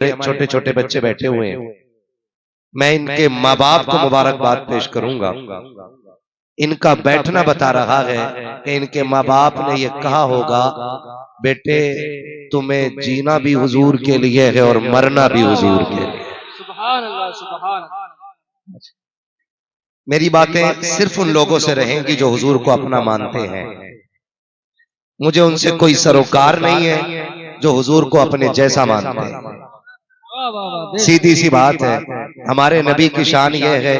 छोटे छोटे बच्चे बैठे हुए हैं, मैं इनके माँ बाप को मुबारकबाद पेश करूंगा। इनका बैठना बता रहा है कि इनके माँ बाप ने ये कहा होगा, बेटे तुम्हें जीना भी हुजूर के लिए है और मरना भी हुजूर के लिए। सुभान अल्लाह, सुभान अल्लाह। मेरी बातें सिर्फ उन लोगों से रहेंगी जो हुजूर को अपना मानते हैं। मुझे उनसे कोई सरोकार नहीं है जो हुजूर को अपने जैसा मानते हैं। सीधी सी बात है, हमारे नबी की शान यह है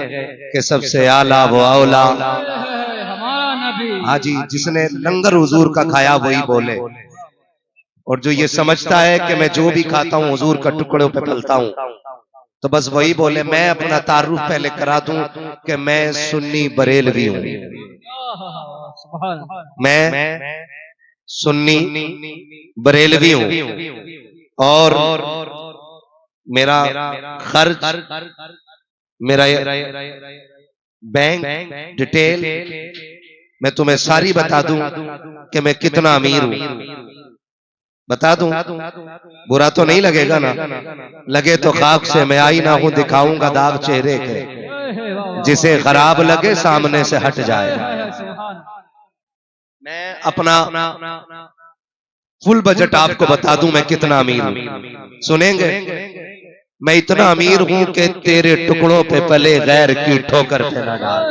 कि सबसे आला वो औला। हमारा नबी, हाँ जी, जिसने लंगर हुजूर का खाया वही बोले, और जो ये समझता है कि मैं जो भी खाता हूँ हुजूर का टुकड़ों पे पलता हूँ, तो बस वही बोले। मैं अपना तारुफ पहले करा दूं कि मैं सुन्नी बरेलवी हूं। मैं सुन्नी बरेलवी हूं और मेरा खर्च, मेरा बैंक डिटेल मैं तुम्हें सारी बता दूं कि मैं कितना अमीर हूं। बता दूं, बुरा तो नहीं लगेगा ना? लगे तो खाक से मैं आई ना हूं, दिखाऊंगा दाग चेहरे के, जिसे खराब लगे सामने से हट जाए। मैं अपना फुल बजट आपको बता दूं मैं कितना अमीर हूं, सुनेंगे? मैं इतना अमीर हूं कि तेरे टुकड़ों पे पले गैर की ठोकर पे न डाल।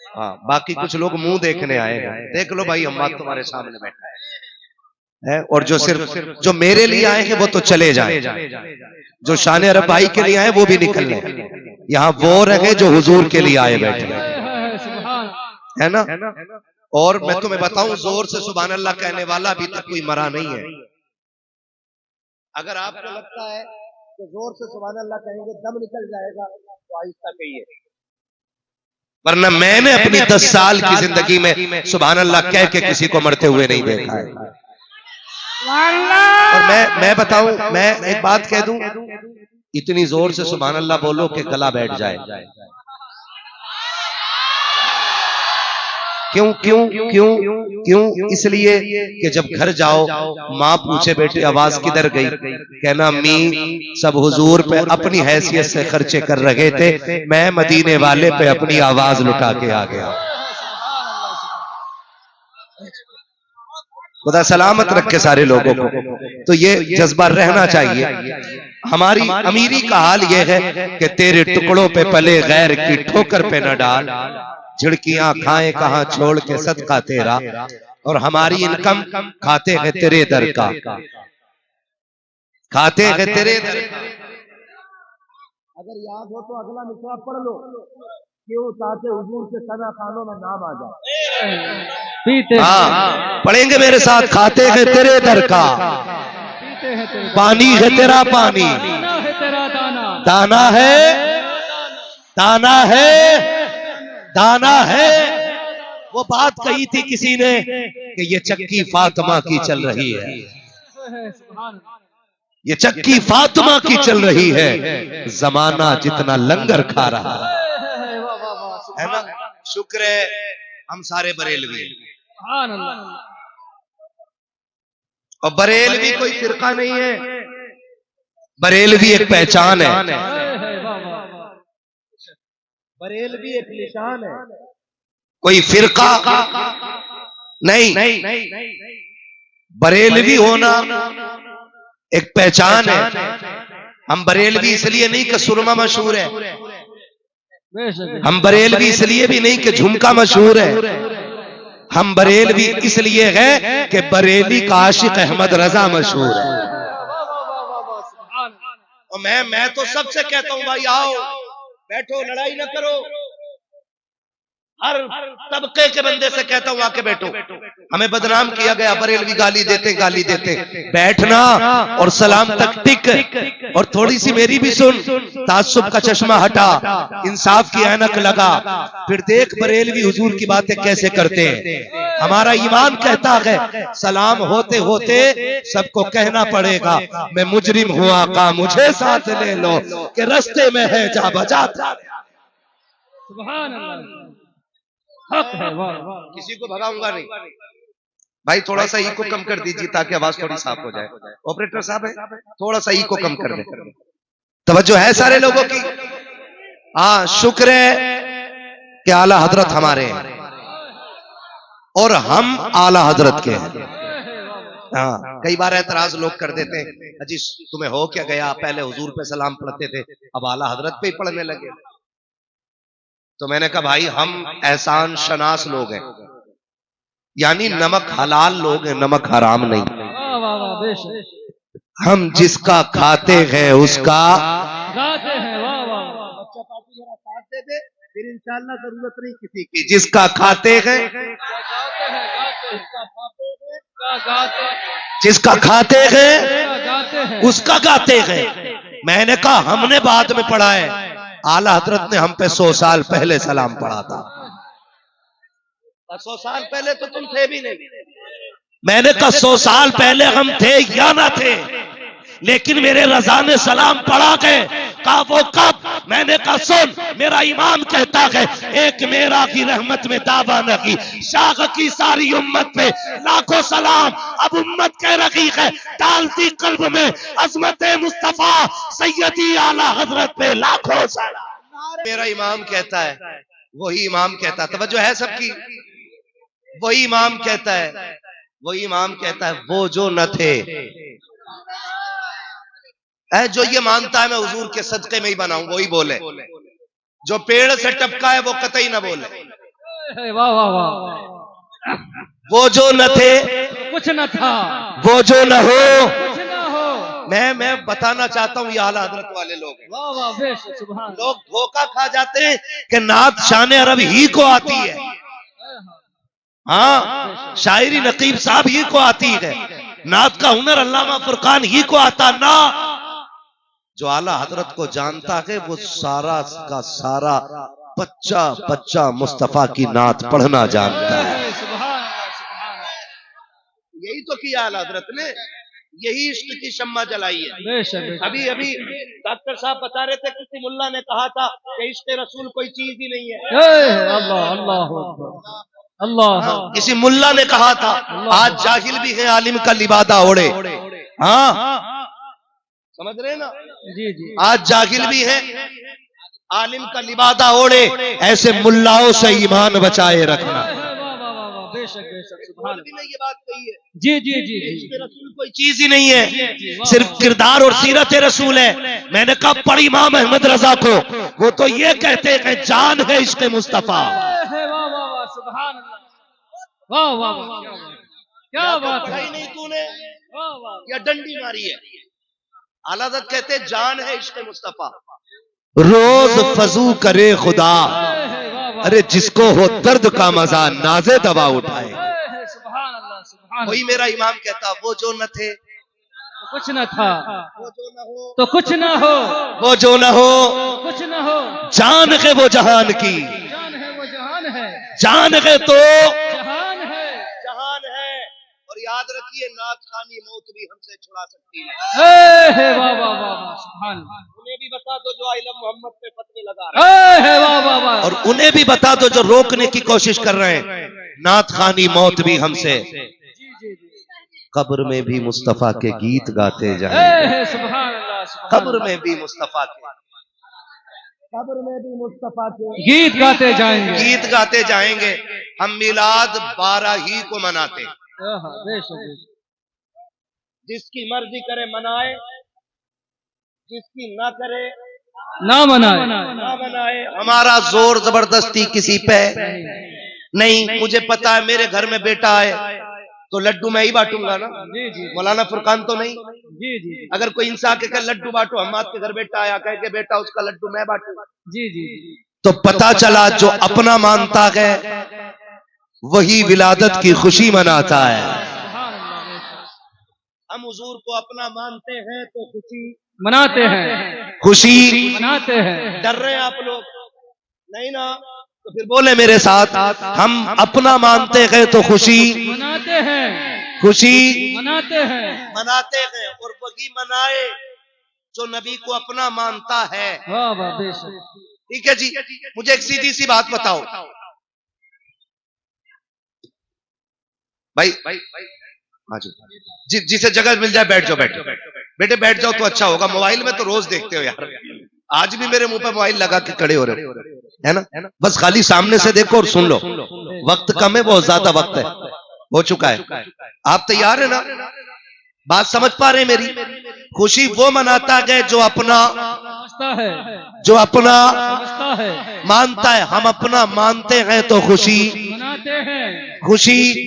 हाँ, बाकी कुछ लोग मुंह देखने आए हैं। देख लो भाई, अम्मा तुम्हारे सामने बैठा है, और जो सिर्फ जो मेरे लिए आए हैं वो तो चले जाए, जो शान अरब भाई के लिए आए वो भी निकल लें। यहाँ वो रहे जो हुजूर के लिए आए बैठे, है ना? और मैं तुम्हें बताऊं, जोर से सुभान अल्लाह कहने वाला अभी तक कोई मरा नहीं है। अगर आपको लगता है कि जोर से सुभान अल्लाह कहेंगे दम निकल जाएगा, तो आहिस्ता कहिए, वरना मैंने अपनी 10 साल की जिंदगी में सुभान अल्लाह कह के किसी को मरते हुए नहीं देखा है। और मैं बताऊं, मैं एक बात कह दूं, इतनी जोर से सुभान अल्लाह बोलो कि गला बैठ जाए। क्यों क्यों क्यों क्यों? इसलिए कि जब घर जाओ माँ पूछे बेटे आवाज किधर गई, कहना अम्मी सब हुजूर पे अपनी हैसियत से खर्चे कर रहे थे, मैं मदीने वाले पे अपनी आवाज लुटा के आ गया। खुदा सलामत रखे सारे लोगों को। तो ये जज्बा रहना चाहिए। हमारी अमीरी का हाल यह है कि तेरे टुकड़ों पे पले गैर की ठोकर पे न डाल, झिड़कियां खाए कहां छोड़ के सदका तेरा, और हमारी इनकम खाते हैं तेरे दर का, खाते हैं तेरे दर का। अगर याद हो तो अगला मिसरा पढ़ लो, क्यों ताकि हुजूर के सना खानों में नाम आ जाए। हाँ, पढ़ेंगे मेरे साथ। खाते हैं तेरे दर का, पानी है तेरा पानी, दाना है, दाना है, दाना है। वो बात कही थी किसी ने कि ये चक्की फातिमा की चल रही है, ये चक्की फातिमा की चल रही है, जमाना जितना लंगर खा रहा है ना? शुक्र है हम सारे बरेलवी, और बरेलवी कोई फिरका नहीं है, बरेलवी एक पहचान है, बरेलवी एक निशान है, कोई फिरका नहीं। बरेलवी होना एक पहचान है। हम बरेलवी इसलिए नहीं कि सुरमा मशहूर है, हम बरेलवी इसलिए भी नहीं कि झुमका मशहूर है, हम बरेलवी इसलिए है कि बरेली का आशिक अहमद रजा मशहूर है। और मैं तो सबसे कहता हूं भाई आओ बैठो, लड़ाई ना करो, हर तबके के बंदे से कहता हूं आके बैठो। हमें बदनाम किया गया, बरेलवी गाली देते गाली देते, बैठना और सलाम तक टिक, और थोड़ी सी मेरी भी सुन, तासुब का चश्मा हटा, इंसाफ की ऐनक लगा, फिर देख बरेलवी हुजूर की बातें कैसे करते हैं। हमारा ईमान कहता है सलाम होते होते सबको कहना पड़ेगा मैं मुजरिम हूं आका मुझे साथ ले लो, कि रास्ते में है जा बजा। सुभान अल्लाह, हक है, किसी को भगाऊंगा नहीं। भाई थोड़ा सा ई को कम कर दीजिए ताकि आवाज थोड़ी साफ हो जाए। ऑपरेटर साहब है, थोड़ा सा ई को कम कर दे। तवज्जो है सारे लोगों की? हाँ, शुक्र है कि आला हजरत हमारे हैं और हम आला हजरत के हैं। हाँ, कई बार एतराज लोग कर देते हैं, अजी तुम्हें हो क्या गया, पहले हुजूर पे सलाम पढ़ते थे अब आला हजरत पे ही पढ़ने लगे। तो मैंने कहा भाई हम एहसान शनास लोग हैं, यानी नमक हलाल लोग हैं, नमक हराम नहीं। वाह वाह वाह, बेशक हम जिसका खाते हैं उसका गाते हैं। वाह वाह, बच्चा पार्टी मेरा साथ दे दे, फिर इंशाल्लाह जरूरत नहीं किसी की। जिसका खाते हैं, गाते हैं, गाते हैं, जिसका खाते हैं गाते हैं। उसका गाते हैं। मैंने कहा हमने बाद में पढ़ा है, आला हजरत ने हम पे 100 साल पहले सलाम पढ़ा था। 100 साल पहले तो तुम थे भी नहीं। मैंने कहा 100 साल पहले हम थे या ना थे, लेकिन मेरे रजा ने सलाम पढ़ा के कहा वो कब? मैंने कहा सुन, मेरा इमाम कहता है एक मेरा की रहमत में दावा न की, शाख की सारी उम्मत पे लाखों सलाम। अब उम्मत कह रही है डालती कल्ब में अजमत मुस्तफा सैयदी आला हजरत पे लाखों सलाम। मेरा इमाम कहता है, वही इमाम कहता है, तवज्जो है सबकी? वही इमाम कहता है, वही इमाम कहता है वो जो न थे, जो ये मानता है मैं हुजूर के सदके में ही बनाऊं वही बोले, जो पेड़ से टपका है वो कतई न बोले। वाह वाह वाह, वो जो न थे कुछ न था, वो जो न हो कुछ न हो। मैं बताना चाहता हूँ ये आला हजरत वाले लोग हैं। वाह वाह, बेशक सुभान। लोग धोखा खा जाते हैं कि नात शान अरब ही को आती है। हाँ, शायरी नकीब साहब ही को आती है, नात का हुनर अल्लामा फुरकान ही को आता ना। जो आला हजरत को जानता है वो सारा का सारा बच्चा बच्चा मुस्तफा की नात पढ़ना जानता है। यही तो किया आला हजरत ने, यही इश्क की शम्मा जलाई है। बेशक, अभी अभी डॉक्टर साहब बता रहे थे किसी मुल्ला ने कहा था कि इश्क रसूल कोई चीज ही नहीं है। अल्लाह अल्लाह अल्लाह, किसी मुल्ला ने कहा था, आज जाहिल भी है आलिम का लिबादा ओढ़े। हाँ समझ रहे ना? जी जी, आज जाहिल भी है आलिम का लिबादा ओढ़े, ऐसे मुल्लाओं से ईमान बचाए रखना। बेशक बेशक सुभान भी नहीं ये बात कही है। जी जी जी जी, इश्क रसूल कोई चीज ही नहीं है, सिर्फ किरदार और सीरत रसूल है। मैंने कहा पढ़ इमाम अहमद रजा को, वो तो ये कहते हैं जान है इश्क मुस्तफा। वाह वाह वाह सुभान अल्लाह, वाह वाह वाह, क्या बात है। पढ़ाई नहीं तूने वाह वाह, या डंडी मारी है? आला हज़रत कहते जान है इश्क मुस्तफा, रोज फजू करे खुदा, अरे जिसको हो दर्द का मजा नाजे दवा उठाए। सुभान अल्लाह सुभान। वही मेरा इमाम कहता वो जो न थे कुछ न था, वो जो न हो तो कुछ न हो, वो जो न हो कुछ न हो। जान है वो जहान की, जान है वो जहान है, जान है तो जहान है, जहान है। और याद रखिए नात खानी मौत भी हमसे छुड़ा सकती है। वाह वाह वाह वाह सुभान। उन्हें भी बता दो जो आइलम मोहम्मद पे फतवे लगा रहे हैं, वाह वाह वाह, और उन्हें भी बता दो जो रोकने की कोशिश कर रहे हैं, नात खानी मौत भी हमसे। कब्र में भी मुस्तफा के गीत गाते जाएंगे, सुभान अल्लाह, कब्र में भी मुस्तफा के, कब्र में भी मुस्तफा के गीत गाते जाएंगे, गीत गाते जाएंगे। हम मिलाद 12 ही को मनाते, जिसकी मर्जी करे मनाए, जिसकी ना करे ना मनाए, ना मनाए। हमारा जोर जबरदस्ती किसी पे नहीं। मुझे पता है मेरे घर में बेटा आए तो लड्डू मैं ही बांटूंगा ना, मौलाना फुरकान तो नहीं। जी जी, अगर कोई इंसान के लड्डू बांटो, हम आपके घर बेटा आया कह के बेटा उसका लड्डू मैं बांटूंगा, जी जी, तो पता चला जो अपना मानता है वही विलादत की खुशी मनाता है। हम हुजूर को अपना मानते हैं तो खुशी मनाते हैं, खुशी मनाते हैं। डर रहे हैं आप लोग नहीं ना? तो फिर बोले मेरे साथ, हम अपना मानते हैं तो खुशी मनाते हैं, खुशी मनाते हैं, मनाते हैं। और वही मनाए जो नबी को अपना मानता है। वाह वाह बेशक। ठीक है जी, मुझे एक सीधी सी बात बताओ, भाई हाँ जी, जिसे जगह मिल जाए बैठ जाओ, बैठ जाओ बेटे, बैठ जाओ तो अच्छा होगा। मोबाइल में तो रोज देखते हो यार, आज भी मेरे मुंह पे मोबाइल लगा के खड़े हो रहे हो, है ना। बस खाली सामने से देखो और सुन लो। वक्त कम है, बहुत ज्यादा वक्त है, हो चुका है। आप तैयार है ना? बात समझ पा रहे हैं मेरी? खुशी वो मनाता है जो अपना मानता है। हम अपना मानते हैं तो खुशी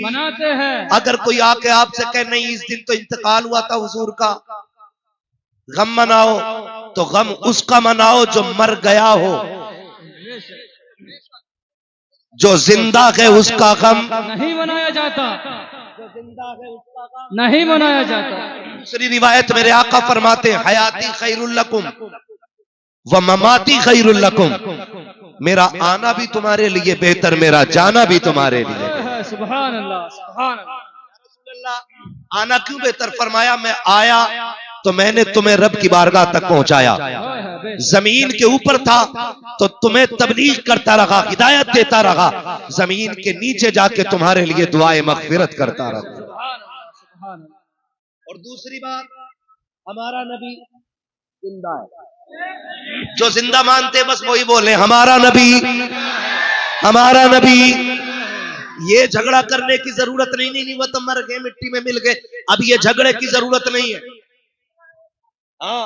मनाते हैं। अगर कोई आके आपसे कहे नहीं इस दिन तो इंतकाल हुआ था हुजूर का, गम मनाओ, तो गम उसका मनाओ जो मर गया हो। जो जिंदा है उसका गम नहीं मनाया जाता, नहीं मनाया जाता। दूसरी रिवायत मेरे आका फरमाते हैं हयाती खैरुल लकुम व ममाती खैरुल लकुम। मेरा आना भी तुम्हारे लिए बेहतर, मेरा जाना भी तुम्हारे लिए। सुभान अल्लाह, सुभान अल्लाह। आना क्यों बेहतर? फरमाया मैं आया तो मैंने तुम्हें रब की बारगाह तक पहुंचाया। जमीन के ऊपर था तो तुम्हें तबलीग करता रहा, हिदायत देता रहा। जमीन के नीचे जाके तुम्हारे लिए दुआए मगफिरत करता रहा। और दूसरी बात, हमारा नबी जिंदा है। जो जिंदा मानते बस वही बोले हमारा नबी, हमारा नबी। ये झगड़ा करने की जरूरत नहीं, नहीं वो तो मर गए, मिट्टी में मिल गए। अब ये झगड़े की जरूरत नहीं है। हाँ,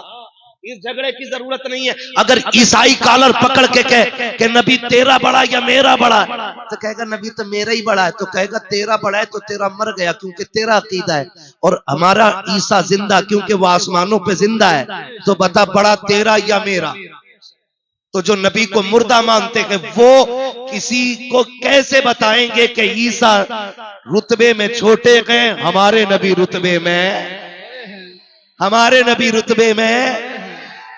इस झगड़े की जरूरत नहीं है। अगर ईसाई कॉलर पकड़ के कहे कि नबी तेरा बड़ा या मेरा बड़ा, तो कहेगा नबी तो मेरा ही बड़ा है। तो कहेगा तेरा बड़ा है तो तेरा मर गया क्योंकि तेरा अकीदा है, और हमारा ईसा जिंदा क्योंकि वो आसमानों पे जिंदा है। तो बता बड़ा तेरा या मेरा? तो जो नबी को मुर्दा मानते हैं वो किसी को कैसे बताएंगे कि ईसा रुतबे में छोटे गए, हमारे नबी रुतबे में, हमारे नबी रुतबे में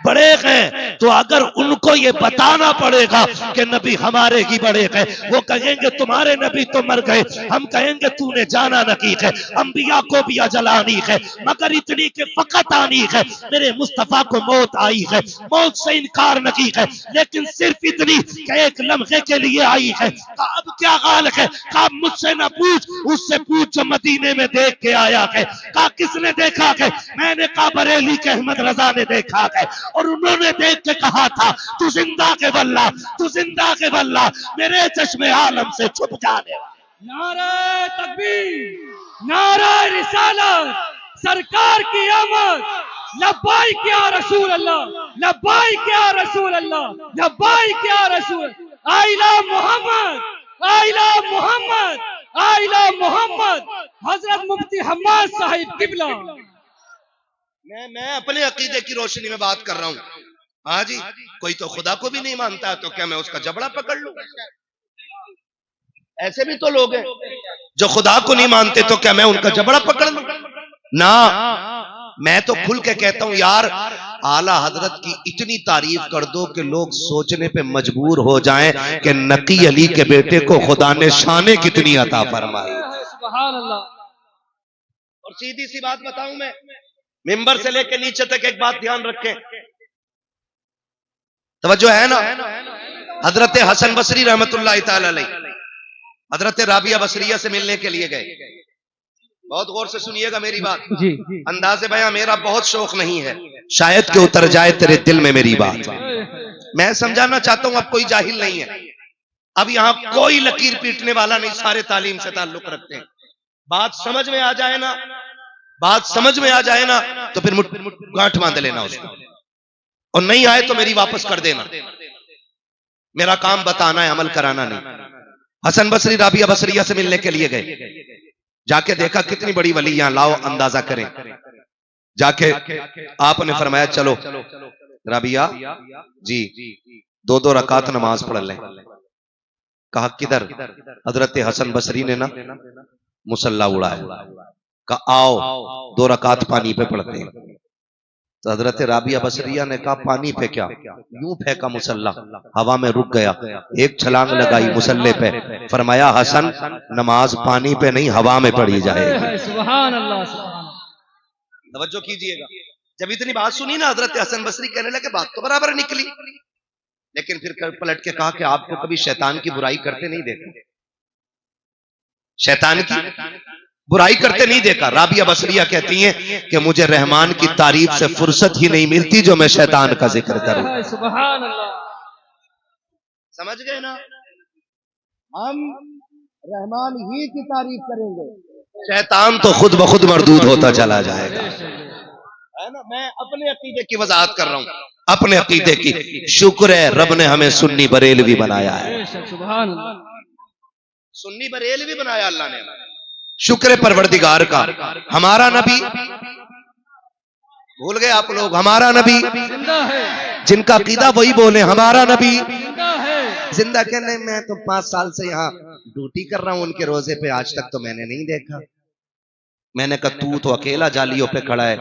बड़े हैं। तो अगर उनको ये बताना पड़ेगा कि नबी हमारे ही बड़े हैं, वो कहेंगे तुम्हारे नबी तो मर गए, हम कहेंगे तूने जाना नहीं है। अंबिया को भी अजल आनी है, मगर इतनी के फकत आनी है। मेरे मुस्तफा को मौत आई है, मौत से इनकार नहीं है, लेकिन सिर्फ इतनी कि एक लम्हे के लिए आई है। अब क्या हाल है? कहा मुझसे न पूछ, उससे पूछ जो मदीने में देख के आया है। कहा किसने देखा है? मैंने कहा बरेली के अहमद रजा ने देखा है, और उन्होंने देख के कहा था तू जिंदा के बल्ला, तू जिंदा के बल्ला, मेरे चश्मे आलम से छुप जाने वाला। नारे तकबीर, नारे रिसालत, सरकार की आमद, लब्बाइक या रसूल अल्लाह, लब्बाइक या रसूल अल्लाह, लब्बाइक या रसूल। आइला मोहम्मद, आइला मोहम्मद, आइला मोहम्मद। हजरत मुफ्ती हम्माद साहिब किबला। मैं अपने अकीदे की रोशनी में बात कर रहा हूँ। हाँ जी, कोई तो खुदा को भी नहीं मानता है, तो क्या मैं उसका जबड़ा पकड़ लूं? ऐसे भी तो लोग हैं जो खुदा को नहीं मानते, तो क्या मैं उनका जबड़ा पकड़ लूं? ना, मैं तो खुल के कहता हूं यार, आला हजरत की इतनी तारीफ कर दो कि लोग सोचने पे मजबूर हो जाएं कि नकी अली के बेटे को खुदा ने शाने कितनी अता फरमाई। सुभान अल्लाह। और सीधी सी बात बताऊं, मैं मिंबर से लेकर नीचे तक एक बात ध्यान रखें, तवज्जो है ना। हजरत हसन बसरी रहमतुल्लाह तआला अलैह हजरत राबिया बसरिया से मिलने के लिए गए। बहुत गौर से सुनिएगा मेरी बात जी। अंदाज़े बयां मेरा बहुत शौक नहीं है, शायद कि उतर जाए तेरे दिल में मेरी बात। मैं समझाना चाहता हूं, अब कोई जाहिल नहीं है, अब यहां कोई लकीर पीटने वाला नहीं, सारे तालीम से ताल्लुक रखते हैं। बात समझ में आ जाए ना, बात समझ में आ जाए ना, तो फिर गांठ बांध लेना उसको, और नहीं आए तो मेरी वापस कर देना। मेरा काम बताना है, अमल कराना नहीं। हसन बसरी राबिया बसरिया से मिलने के लिए गए, जाके देखा कितनी बड़ी वली, यहां लाओ अंदाजा करें। जाके आपने फरमाया चलो राबिया जी 2-2 रकात नमाज पढ़ लें। कहा किधर? हजरत हसन बसरी ने ना मुसल्ला उड़ाया, कहा आओ 2 रकात पानी पे पढ़ते हैं। तो हजरत राबिया बसरिया ने कहा पानी पे क्या? यूं फेंका मुसल्ला, हवा में रुक गया, एक छलांग लगाई मुसल्ले पे, फरमाया हसन नमाज पानी पे नहीं हवा में पढ़ी जाएगी। सुभान अल्लाह, सुभान। तवज्जो कीजिएगा, जब इतनी बात सुनी ना, हजरत हसन बसरी कहने लगे बात तो बराबर निकली, लेकिन फिर पलट के कहा कि आपको कभी शैतान की बुराई करते नहीं देखा? शैतान की बुराई करते नहीं देखा। राबिया बसरिया कहती हैं कि मुझे रहमान की तारीफ से फुर्सत ही नहीं मिलती जो मैं शैतान का जिक्र करूं। सुभान अल्लाह। समझ गए ना? हम रहमान ही की तारीफ करेंगे, शैतान तो खुद ब खुद मरदूद होता चला जाएगा, है ना? मैं अपने अकीदे की वजाहत कर रहा हूं, अपने अकीदे की। शुक्र है रब ने हमें सुन्नी बरेलवी बनाया है, सुन्नी बरेलवी बनाया अल्लाह ने। शुक्र है परवरदिगार का। हमारा नबी, भूल गए आप लोग, हमारा नबी जिंदा है, जिनका अकीदा वही बोले हमारा नबी जिंदा है। जिंदा। कहने मैं तो 5 साल से यहाँ ड्यूटी कर रहा हूं उनके रोजे पे, आज तक तो मैंने नहीं देखा। मैंने कहा तू तो अकेला जालियों पे खड़ा है,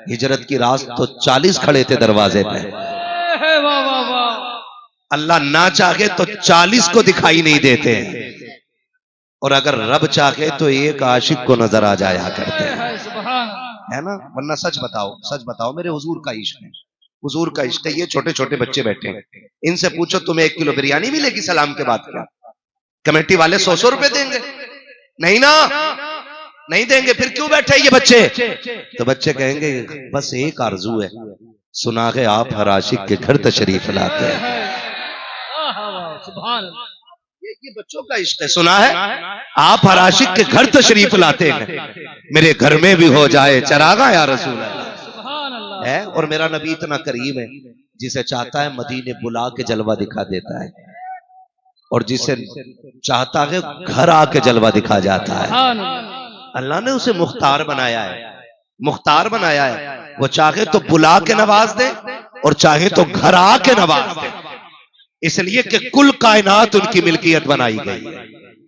हिजरत की रात तो 40 खड़े थे दरवाजे पे। वाह वाह वाह। अल्लाह ना चाहे तो 40 को दिखाई नहीं देते हैं, और अगर रब चाहे तो एक आशिक को नजर आ जाया करते हैं, है ना? वरना सच बताओ मेरे हुजूर का इश्क है, हुजूर का इश्क है। ये छोटे छोटे बच्चे बैठे हैं, इनसे पूछो तुम्हें 1 किलो बिरयानी मिलेगी सलाम के बाद? क्या कमेटी वाले 100 रुपए देंगे? नहीं ना, नहीं देंगे। फिर क्यों बैठे ये बच्चे? तो बच्चे कहेंगे बस एक आरजू है, सुना के आप हर आशिक के घर तशरीफ लाते हैं। ये बच्चों का इश्क है, सुना है? आप हर आशिक के घर तशरीफ लाते हैं, मेरे घर में भी हो जाए चरागा या रसूल अल्लाह है। और मेरा नबी इतना करीम है, जिसे चाहता है मदीने बुला के जलवा दिखा देता है, और जिसे चाहता है घर आके जलवा दिखा जाता है। अल्लाह ने उसे मुख्तार बनाया है, मुख्तार बनाया है। वो चाहे तो बुला के नवाज दे और चाहे तो घर आके नवाज दे, इसलिए कि कुल कायनात उनकी मिल्कियत बनाई गई है।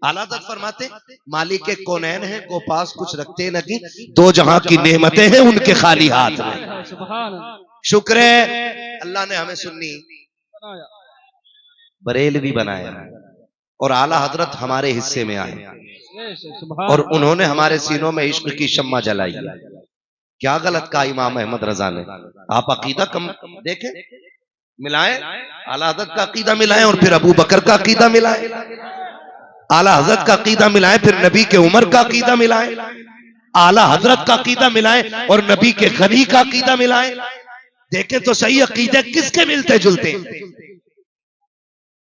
आला हज़रत फरमाते मालिक के कौनैन है को पास कुछ रखते नहीं, 2 जहां की नेमतें हैं उनके खाली हाथ में। शुक्र है अल्लाह ने हमें सुन्नी बरेलवी बनाया, और आला हजरत हमारे हिस्से में आए, और उन्होंने हमारे सीनों में इश्क की शम्मा जलाई। क्या गलत कहा इमाम अहमद रजा ने? आप अकीदा कम देखें, मिलाएं, आला हजरत का अकीदा मिलाएं और फिर अबू बकर का अकीदा मिलाएं, आला हजरत का अकीदा मिलाएं फिर नबी के उमर का अकीदा मिलाएं, आला हजरत का अकीदा मिलाएं और नबी के गनी का अकीदा मिलाएं। देखें तो सही अकीदे किसके मिलते जुलते,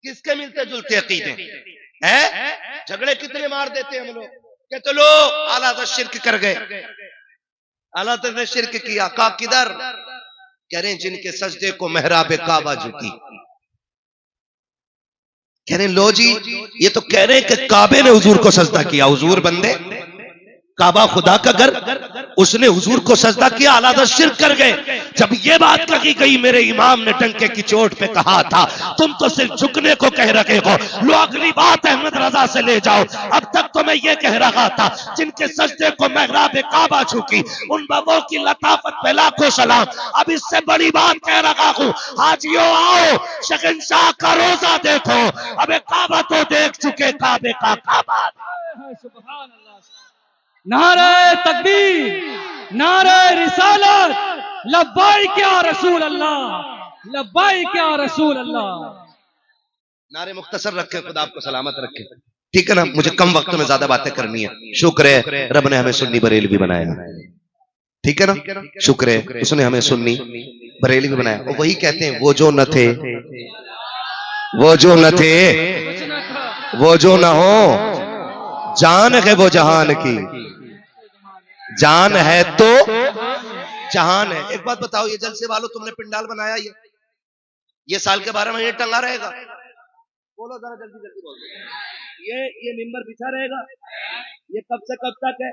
किसके मिलते जुलते अकीदे हैं? झगड़े कितने मार देते हम लोग, कहते लो आला हजरत शिर्क कर गए, आला हजरत ने शिर्क किया। का किधर? कह रहे जिनके सजदे को मेहराबे काबा झुकी। कह रहे लो जी, ये तो कह रहे कि काबे ने हुजूर को सजदा किया। हुजूर बंदे, काबा खुदा का घर, उसने हुजूर को सजदा किया, आला हज़रत शिर्क कर गए। जब ये बात कही गई, मेरे इमाम ने टंके की चोट पे कहा था तुम तो सिर्फ झुकने को कह रहे हो, लो अगली बात अहमद रजा से ले जाओ। अब तक तो मैं ये कह रहा था जिनके सजदे को मेहराब काबा झुकी, उन बाबों की लताफत पे लाखों सलाम। अब इससे बड़ी बात कह रहा हूं, हाजियों आओ शहंशाह का रोजा देखो, अब काबा तो देख चुके, काबे का काबा। नारे तकबीर, नारे रिसालत, लब्बाइक या रसूल अल्लाह, लब्बाइक या रसूल अल्लाह। नारे मुख्तसर रखे, खुदा आपको सलामत रखे, ठीक है ना? मुझे कम वक्त में ज्यादा बातें करनी है। शुक्र है रब ने हमें सुन्नी बरेलवी बनाया, ठीक है ना? शुक्र है उसने हमें सुन्नी बरेलवी बनाया। और वही कहते हैं वो जो न थे, वो जो न थे, वो जो न हो, जान है वो जहान की, जान है तो जहान है। एक बात बताओ, ये जलसे वालों तुमने पिंडाल बनाया, ये साल के 12 महीने टंगा रहेगा? बोलो जरा जल्दी जल्दी बोलो। ये मिंबर बिछा रहेगा, ये कब से कब तक है?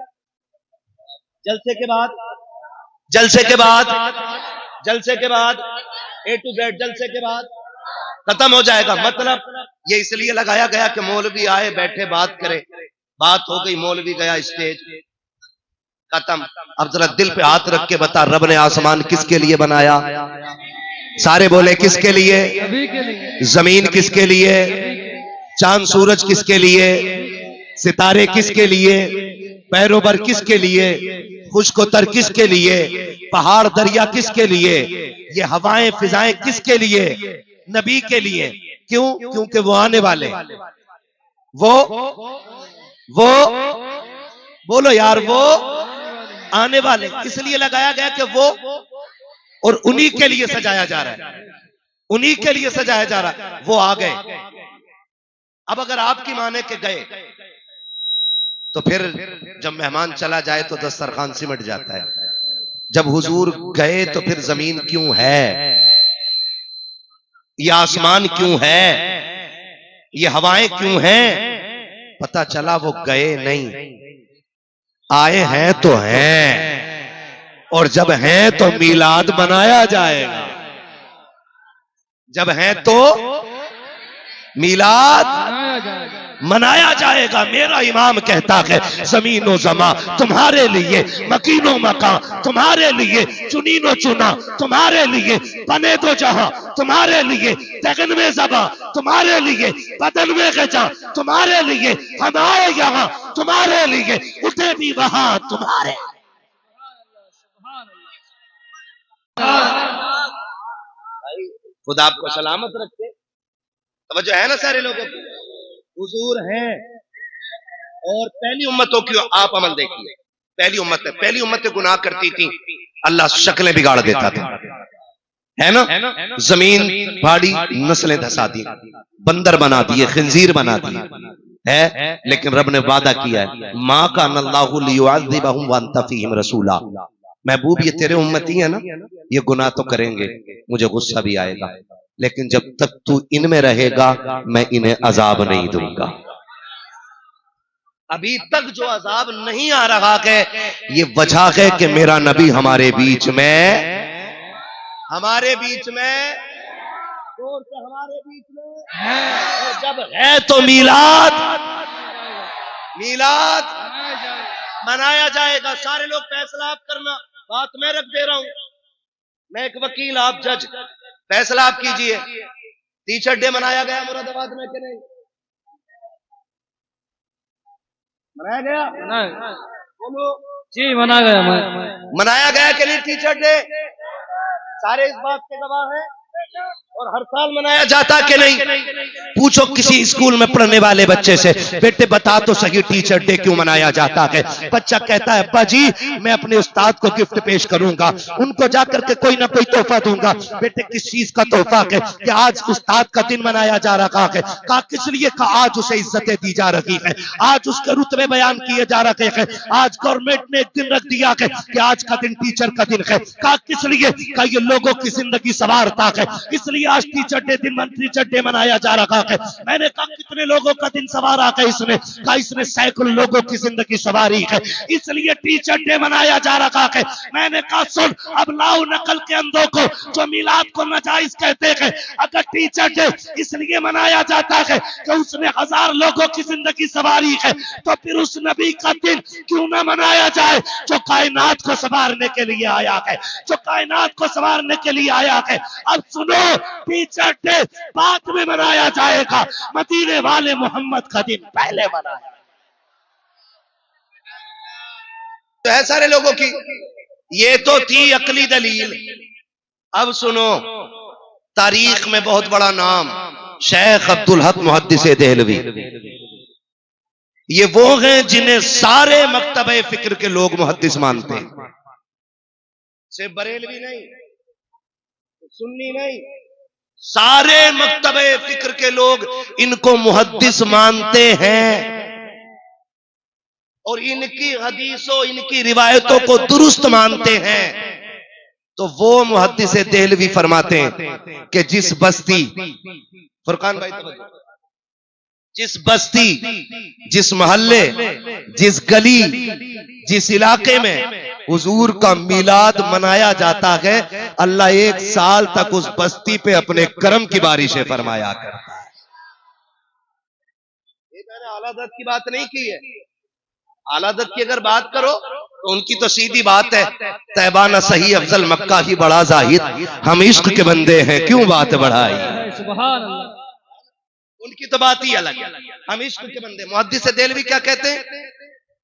जलसे के बाद, जलसे के बाद, जलसे के बाद, A to Z जलसे के बाद खत्म हो जाएगा। मतलब ये इसलिए लगाया गया कि मौलवी आए बैठे बात करे, बात हो गई, मौलवी गया स्टेज, खत्म। अब जरा दिल पे हाथ रख के बता, रब ने आसमान किसके लिए बनाया? सारे बोले किसके लिए? जमीन किसके लिए? चांद सूरज किसके लिए? सितारे किसके लिए? पैरोबर किसके लिए? खुशकोतर किसके लिए? पहाड़ दरिया किसके लिए? ये हवाएं फिजाएं किसके लिए? नबी के लिए। क्यों? क्योंकि वो आने वाले, वो बोलो यार, वो आने वाले, इसलिए लगाया गया कि वो और उन्हीं के लिए सजाया जा रहा है, उन्हीं के लिए सजाया जा रहा है। वो आ गए। अब अगर आपकी माने के गए तो फिर जब मेहमान चला जाए तो दस्तरखान सिमट जाता है। जब हुजूर गए तो फिर जमीन क्यों है, ये आसमान क्यों है, ये हवाएं क्यों हैं? पता चला वो गए नहीं, आए हैं तो हैं, और जब हैं तो मीलाद मनाया जाएगा। जब हैं तो मीलाद मनाया जाएगा। मेरा इमाम कहता है जमीनो जमा तुम्हारे लिए, मकीनो मका तुम्हारे लिए, चुनीनो चुना तुम्हारे लिए, बने दो जहां तुम्हारे लिए, तगन में जबा तुम्हारे लिए, बदन में गजा तुम्हारे लिए, हम आए यहाँ तुम्हारे लिए, उठे भी वहां तुम्हारे। खुदा आपको सलामत रखे। तवज्जो है ना सारे लोगों की? हुजूर हैं और पहली उम्मतों की आप अमल देखिए। पहली उम्मतें गुनाह करती थी, अल्लाह शक्लें बिगाड़ देता था, है ना? जमीन फाड़ी, नस्लें धसा दी, बंदर बना दिए, खिंजीर बना दिए, है। लेकिन रब ने वादा किया है, माँ का अल्लाहु लियुअज़्ज़िबहुम व अंत फ़ीहिम रसूला। महबूब, ये तेरे उम्मती है ना, ये गुनाह तो करेंगे, मुझे गुस्सा भी आएगा, लेकिन जब तक तू इनमें रहेगा मैं इन्हें अजाब नहीं दूंगा। अभी तक जो अजाब नहीं आ रहा है, ये वजह है कि मेरा नबी हमारे बीच में हमारे बीच में और जब है तो मीलाद मनाया जाएगा। सारे लोग फैसला आप करना, बात मैं रख दे रहा हूं, मैं एक वकील, आप जज, फैसला आप कीजिए। टीचर डे मनाया गया मुरादाबाद में कि नहीं मनाया गया? बोलो जी, मनाया गया कि नहीं टीचर डे? सारे इस बात के गवाह हैं। और हर साल मनाया जाता कि नहीं? पूछो किसी स्कूल में पढ़ने वाले बच्चे से, बेटे बता तो सही टीचर डे क्यों मनाया जाता है? बच्चा कहता है, अब्बा जी मैं अपने उस्ताद को गिफ्ट पेश करूंगा, उनको जाकर के कोई ना कोई तोहफा दूंगा। बेटे किस चीज का तोहफा है? कि आज उस्ताद का दिन मनाया जा रहा है। कहा किस लिए? कहा आज उसे इज्जतें दी जा रही है, आज उसके रुतबे बयान किए जा रहे हैं, आज गवर्नमेंट ने एक दिन रख दिया है कि आज का दिन टीचर का दिन है। कहा किस लिए? कहा ये लोगों की जिंदगी संवारता है, इसलिए आज टीचर डे मनाया जा रहा है। मैंने कहा कितने लोगों का दिन सवारा है इसने? कहा इसने सैकड़ों लोगों की जिंदगी सवारी है, इसलिए टीचर डे मनाया जा रहा है। मैंने कहा सुन, अब लाओ नकल के अंधों को जो मिलाद को नाजायज कहते हैं। अगर टीचर डे इसलिए मनाया जाता है कि उसने 1000 लोगों की जिंदगी सवारी है, तो फिर उस नबी का दिन क्यों ना मनाया जाए जो कायनात को संवारने के लिए आया है, जो कायनात को संवारने के लिए आया है। अब सुनो, टीचर डे बाद में मनाया जाएगा, मदीने वाले मोहम्मद का दिन पहले मनाया। तो है सारे लोगों की। ये तो थी अकली दलील। अब सुनो, तारीख में बहुत बड़ा नाम शेख अब्दुल हक मुहद्दिस देहलवी, ये वो हैं जिन्हें सारे मकतबे फिक्र के लोग मुहद्दिस मानते हैं। सिर्फ बरेलवी नहीं, सुन्नी नहीं, सारे मकतबे फिक्र के लोग इनको मुहद्दिस मानते हैं और इनकी हदीसों, इनकी रिवायतों को दुरुस्त मानते हैं। तो वो मुहद्दिस देहलवी फरमाते हैं कि जिस बस्ती, फुरकान भाई जिस बस्ती, जिस मोहल्ले, जिस गली, जिस इलाके में हुजूर का मिलाद मनाया जाता है, अल्लाह 1 साल तक उस बस्ती पे अपने करम की बारिशें फरमाया करता है। ये मैंने आलादत की बात नहीं की है। आलादत की अगर बात करो तो उनकी तो सीधी बात है, तैबाना सही अफजल मक्का ही बड़ा जाहिद, हम इश्क के बंदे हैं क्यों बात बढ़ाई। सुभान अल्लाह। उनकी तो बात ही अलग है, हम इश्क के बंदे। मुहद्दिस देहलवी क्या कहते हैं?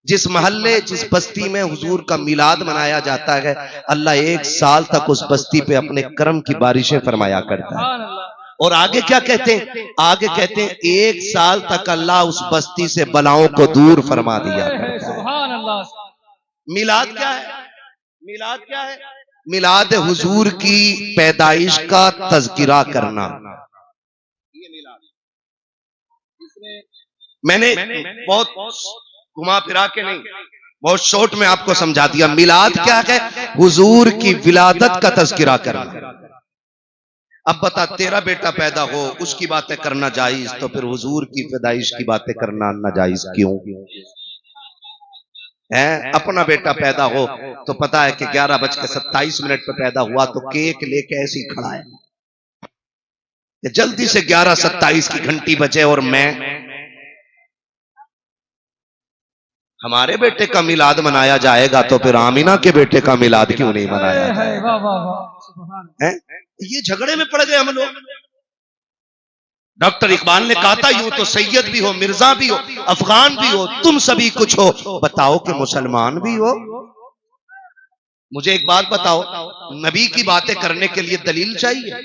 जिस महल्ले, जिस बस्ती में हुजूर का मिलाद मनाया जाता है, अल्लाह 1 साल तक उस बस्ती पे अपने करम की बारिशें फरमाया करता है। और आगे क्या कहते हैं? आगे कहते हैं 1 साल तक अल्लाह उस बस्ती से बलाओं को दूर फरमा दिया करता है। मिलाद क्या है? मिलाद क्या है? मिलाद हुजूर की पैदाइश का तज़किरा करना, ये मिलाद। मैंने बहुत घुमा फिरा के नहीं, बहुत शॉर्ट में आपको समझा दिया। मिलाद क्या है? हुजूर की विलादत का तज़किरा करना। अब बता, तेरा बेटा पैदा हो उसकी बातें करना जायज, तो फिर हुजूर की पैदाइश की बातें करना नाजायज क्यों है? अपना बेटा पैदा हो तो पता है कि 11:27 पे पैदा हुआ तो केक लेके ऐसे ही खड़ा है कि जल्दी से 11:27 की घंटी बजे और मैं, हमारे बेटे का मिलाद मनाया जाएगा तो फिर आमिना के बेटे का मिलाद क्यों नहीं मनाया है? ये झगड़े में पड़ गए हम लोग। डॉक्टर इकबाल ने कहा था, यूं तो सैयद भी हो, मिर्जा भी हो, अफगान भी हो, तुम सभी कुछ हो, बताओ कि मुसलमान भी हो। मुझे एक बात बताओ, नबी की बातें करने के लिए दलील चाहिए?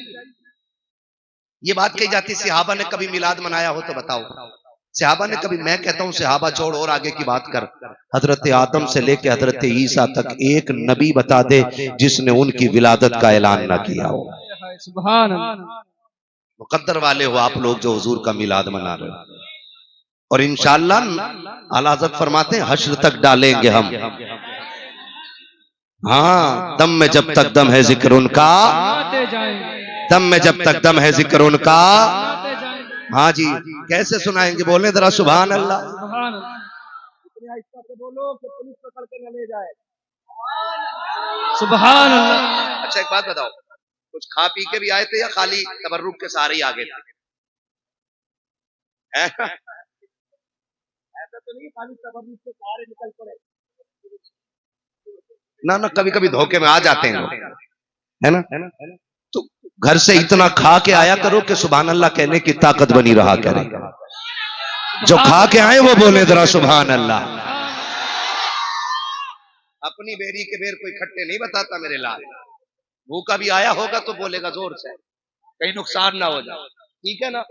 ये बात कही जाती, सहाबा ने कभी मिलाद मनाया हो तो बताओ। सहाबा ने कभी, मैं कहता हूं सहाबा छोड़ और आगे की बात कर, हजरत आदम से लेकर हजरत ईसा तक एक नबी बता दे जिसने उनकी विलादत का ऐलान ना किया हो। सुभान मुकद्दर वाले हो आप लोग जो हुजूर का मिलाद मना रहे हो, और इंशाअल्लाह आला हज़रत फरमाते हैं हश्र तक डालेंगे हम। हाँ, दम में जब तक दम है जिक्र उनका, दम में जब तक दम है जिक्र उनका। हाँ जी, कैसे सुनाएंगे? बोले जरा सुभान अल्लाह। बोलो कि पुलिस पकड़ के न ले जाए। सुभान अल्लाह। अच्छा एक बात बताओ, कुछ खा पी के भी आए थे या खाली तबर्रुक के सारे ही आगे थे? ऐसा तो नहीं खाली तबर्रुक के सारे निकल पड़े? ना ना, कभी कभी धोखे में आ जाते हैं लोग, है ना? तो घर से इतना खा के आया करो कि सुभान अल्लाह कहने की ताकत बनी रहा करे। जो खा के आए वो बोले जरा सुभान अल्लाह। अपनी बेरी के बेर कोई खट्टे नहीं बताता मेरे लाल। भूखा भी आया होगा तो बोलेगा जोर से, कहीं नुकसान ना हो जाए, ठीक है ना?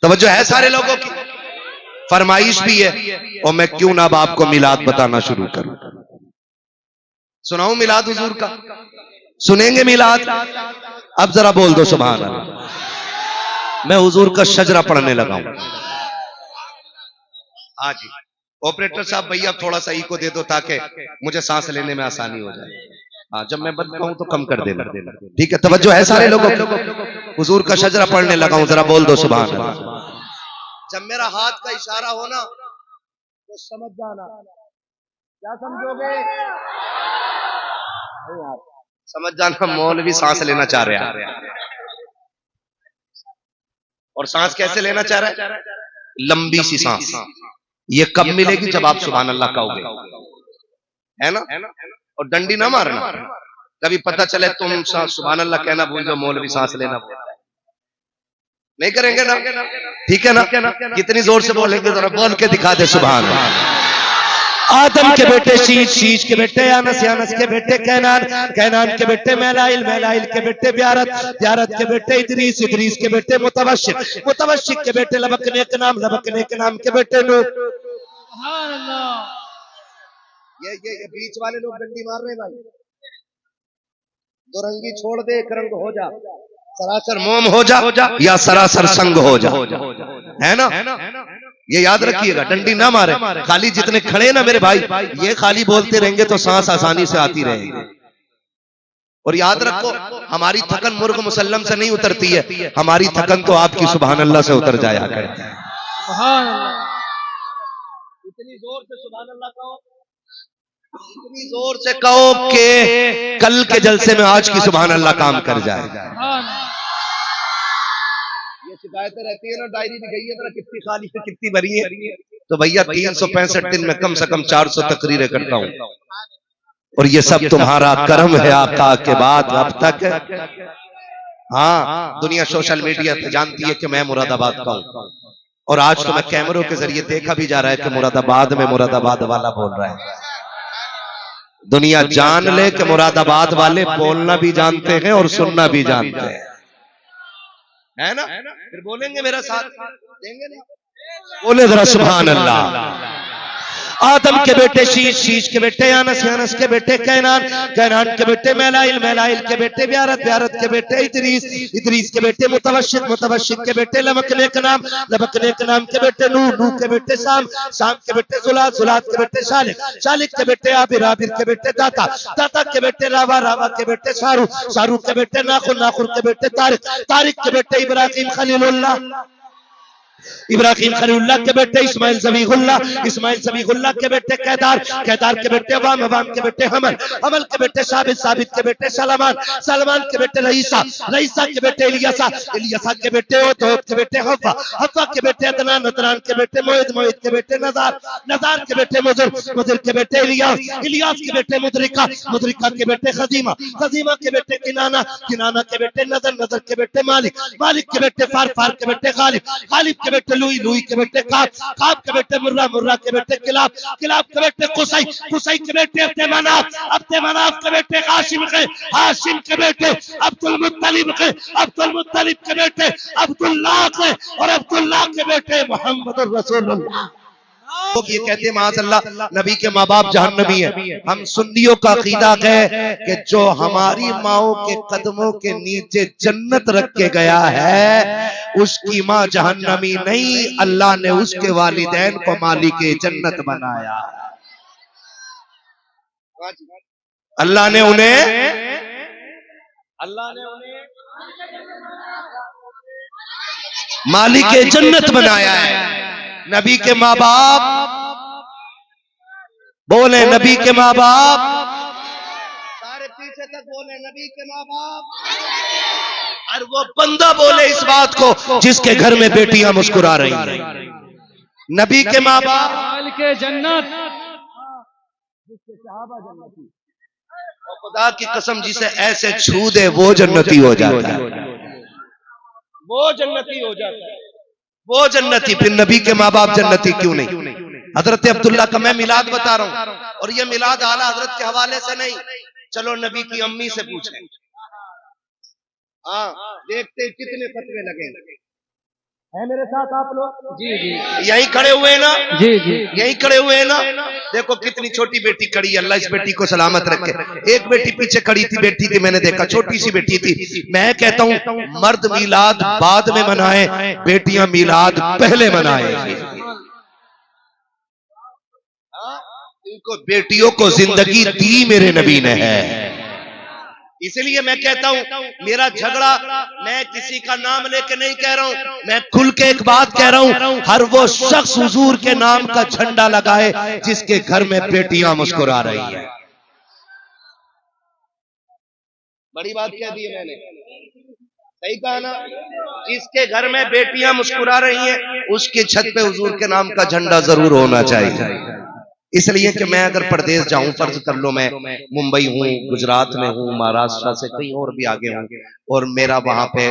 तवज्जो है सारे लोगों की? फरमाइश भी है, और मैं क्यों ना अब आपको मिलाद बताना शुरू करूं। सुनाऊं मिलाद हुजूर का? सुनेंगे मिलाद? अब जरा बोल दो सुभान अल्लाह। मैं हुजूर का शजरा पढ़ने लगा हूं। हाँ जी, ऑपरेटर साहब भैया थोड़ा सा इको दे दो ताकि मुझे सांस लेने में आसानी हो जाए। हाँ, जब मैं बंद कहूं तो कम कर देना, ठीक है? तवज्जो है सारे लोगों को? हुजूर का शजरा पढ़ने लगा हूं, जरा बोल दो सुभान अल्लाह। जब मेरा हाथ का इशारा हो ना तो समझ जाना। क्या समझोगे? समझ जाना मौलवी सांस लेना चाह रहे हैं। और सांस कैसे लेना चाह रहा है? लंबी सी सांस। ये कब मिलेगी? जब आप सुभान अल्लाह कहोगे, है ना? और डंडी ना मारना, कभी पता चले तुम सुभान अल्लाह कहना भूल जाओ, मौलवी सांस लेना भूल जाए। नहीं करेंगे ना? ठीक है ना? कितनी जोर से बोलेंगे? जरा बोल के दिखा दे सुभान अल्लाह। आदम के बेटे शीश, शीश के बेटे यानस, यानस के बेटे कैनान, कैनान के बेटे मैलाइल, मैलाइल के बेटे ब्यारत, ब्यारत के बेटे इदरीस, इदरीस के बेटे मुतवश्शिक, मुतवश्शिक के बेटे लबकने के नाम, लबकने के नाम के बेटे नूह। सुभान अल्लाह। ये बीच वाले लोग डंडी मार रहे भाई। दो रंगी छोड़ दे, एक रंग हो जा, सरासर मोम हो जा या सरासर संग हो जा, है ना? ये याद रखिएगा, डंडी ना मारे। खाली जितने खड़े ना मेरे भाई, ये खाली बोलते रहेंगे तो सांस आसानी से आती रहेगी। और याद रखो, हमारी थकन मुर्ग मुसल्लम से नहीं उतरती है, हमारी थकन तो आपकी सुभान अल्लाह से उतर जाया करती है। सुभान अल्लाह। इतनी जोर से सुभान अल्लाह कहो, इतनी जोर से कहो कि कल के जलसे में आज की सुभान अल्लाह काम कर जाए। ये शिकायतें रहती है ना, डायरी भी गई है जरा कितनी खाली है कितनी भरी है, तो भैया 365 दिन में कम से कम 400 तकरीरें करता हूं, और ये सब तुम्हारा कर्म है आका के बाद अब तक। हाँ, दुनिया सोशल मीडिया पे जानती है कि मैं मुरादाबाद का हूं, और आज तो मैं कैमरों के जरिए देखा भी जा रहा है कि मुरादाबाद में मुरादाबाद वाला बोल रहा है। दुनिया जान ले कि मुरादाबाद वाले बोलना भी जानते हैं और सुनना भी जानते हैं, है ना? फिर बोलेंगे मेरा साथ देंगे ना? बोले जरा सुभान अल्लाह। आदम के बेटे शीश, शीश के बेटे अनस, अनस के बेटे कैनान, कैनान के बेटे मैलाइल, मैलाइल के बेटे ब्यारत, ब्यारत के बेटे इदरीस, इदरीस के बेटे मुतवशिक, मुतवशिक के बेटे लमकने का नाम, लमकने के नाम के बेटे नूह, नूह के बेटे शाम, शाम के बेटे जुलात, जुलात के बेटे शालिक, शालिक के बेटे आबिर, आबिर के बेटे दाता, दाता के बेटे रावा, रावा के बेटे शाहरुख, शाहरुख के बेटे नाखुर, नाखुर के बेटे तारिक, तारिक के बेटे इब्राहिम खलीलुल्लाह, इब्राहिम खलीलुल्लाह के बेटे इस्माइल ज़बीहुल्लाह, इस्माइल ज़बीहुल्लाह के बेटे कैदार, कैदार के बेटे अवाम, अवाम के बेटे हमल, हमल के बेटे साबित, साबित के बेटे सलमान, सलमान के बेटे रईसा, रईसा के बेटे इलियासा, इलियासा के बेटे ओतोब के बेटे हव्वा, हव्वा के बेटे अदनान, अदनान के बेटे मोहित, मोहित के बेटे नज़ार, नज़ार के बेटे मुज़र, मुज़र के बेटे इलियास, इलियास के बेटे मुदरिका, मुदरिका के बेटे खजीमा, खजीमा के बेटे किनाना, किनाना के बेटे नज़र, नज़र के बेटे मालिक, मालिक के बेटे फार, फार के बेटे गालिब, गालिब के बेटे लुई, लुई के बेटे काब, काब के बेटे मुर्रा, मुर्रा के बेटे किलाब, किलाब के बेटे कुसई, कुसई के बेटे अब्दे मनाफ, अब्दे मनाफ के बेटे हाशिम के, हाशिम के बेटे अब्दुल मुत्तलिब के, अब्दुल मुत्तलिब के बेटे अब्दुल्लाह के, और अब्दुल्लाह के बेटे मोहम्मद रसूलुल्लाह। लोग ये कहते हैं माज़अल्लाह नबी के माँ बाप जहन्नमी है। हम सुन्नियों का अकीदा है कि जो हमारी माओ के कदमों के नीचे जन्नत रख के गया है उसकी माँ जहन्नमी नहीं, अल्लाह ने उसके वालिदैन को मालिके जन्नत बनाया। अल्लाह ने उन्हें मालिके जन्नत बनाया है। नबी के माँ बाप बोले, नबी के माँ बाप सारे पीछे तक बोले, नबी के माँ बाप। और वो बंदा बोले इस बात को जिसके घर में बेटियां मुस्कुरा रही हैं, नबी के माँ बाप के जन्नत, और खुदा की कसम जिसे ऐसे छू दे वो जन्नती हो जाता है, वो जन्नती हो जाता है, वो जन्नती। फिर नबी के माँ बाप जन्नती क्यों नहीं? हजरत अब्दुल्ला का मैं मिलाद बता रहा हूं, और ये मिलाद आला हजरत के हवाले से नहीं, चलो नबी की अम्मी से पूछें। हाँ, देखते कितने फतवे लगे है मेरे साथ आप लोग। जी जी यही खड़े हुए हैं ना? जी जी यही खड़े हुए हैं ना? देखो कितनी छोटी बेटी खड़ी है, अल्लाह इस बेटी को सलामत रखे। एक बेटी पीछे खड़ी थी, बैठी थी, मैंने देखा छोटी सी बेटी थी। मैं कहता हूँ मर्द मिलाद बाद में मनाए, बेटियां मिलाद पहले मनाए। इनको बेटियों को जिंदगी दी मेरे नबी ने है। इसलिए मैं कहता हूं मेरा झगड़ा मैं किसी का नाम लेके नहीं कह रहा हूं, मैं खुल के एक बात कह रहा हूं, हर वो शख्स हुजूर के नाम का झंडा लगाए जिसके घर में बेटियां मुस्कुरा रही है। बड़ी बात कह दी है मैंने, सही कहा ना? जिसके घर में बेटियां मुस्कुरा रही हैं उसकी छत पे हुजूर के नाम का झंडा जरूर होना चाहिए। इसलिए कि मैं अगर प्रदेश जाऊं, फर्ज कर लो मैं मुंबई हूँ, गुजरात में हूँ, महाराष्ट्र से कहीं और भी आगे हूँ, और मेरा वहां पे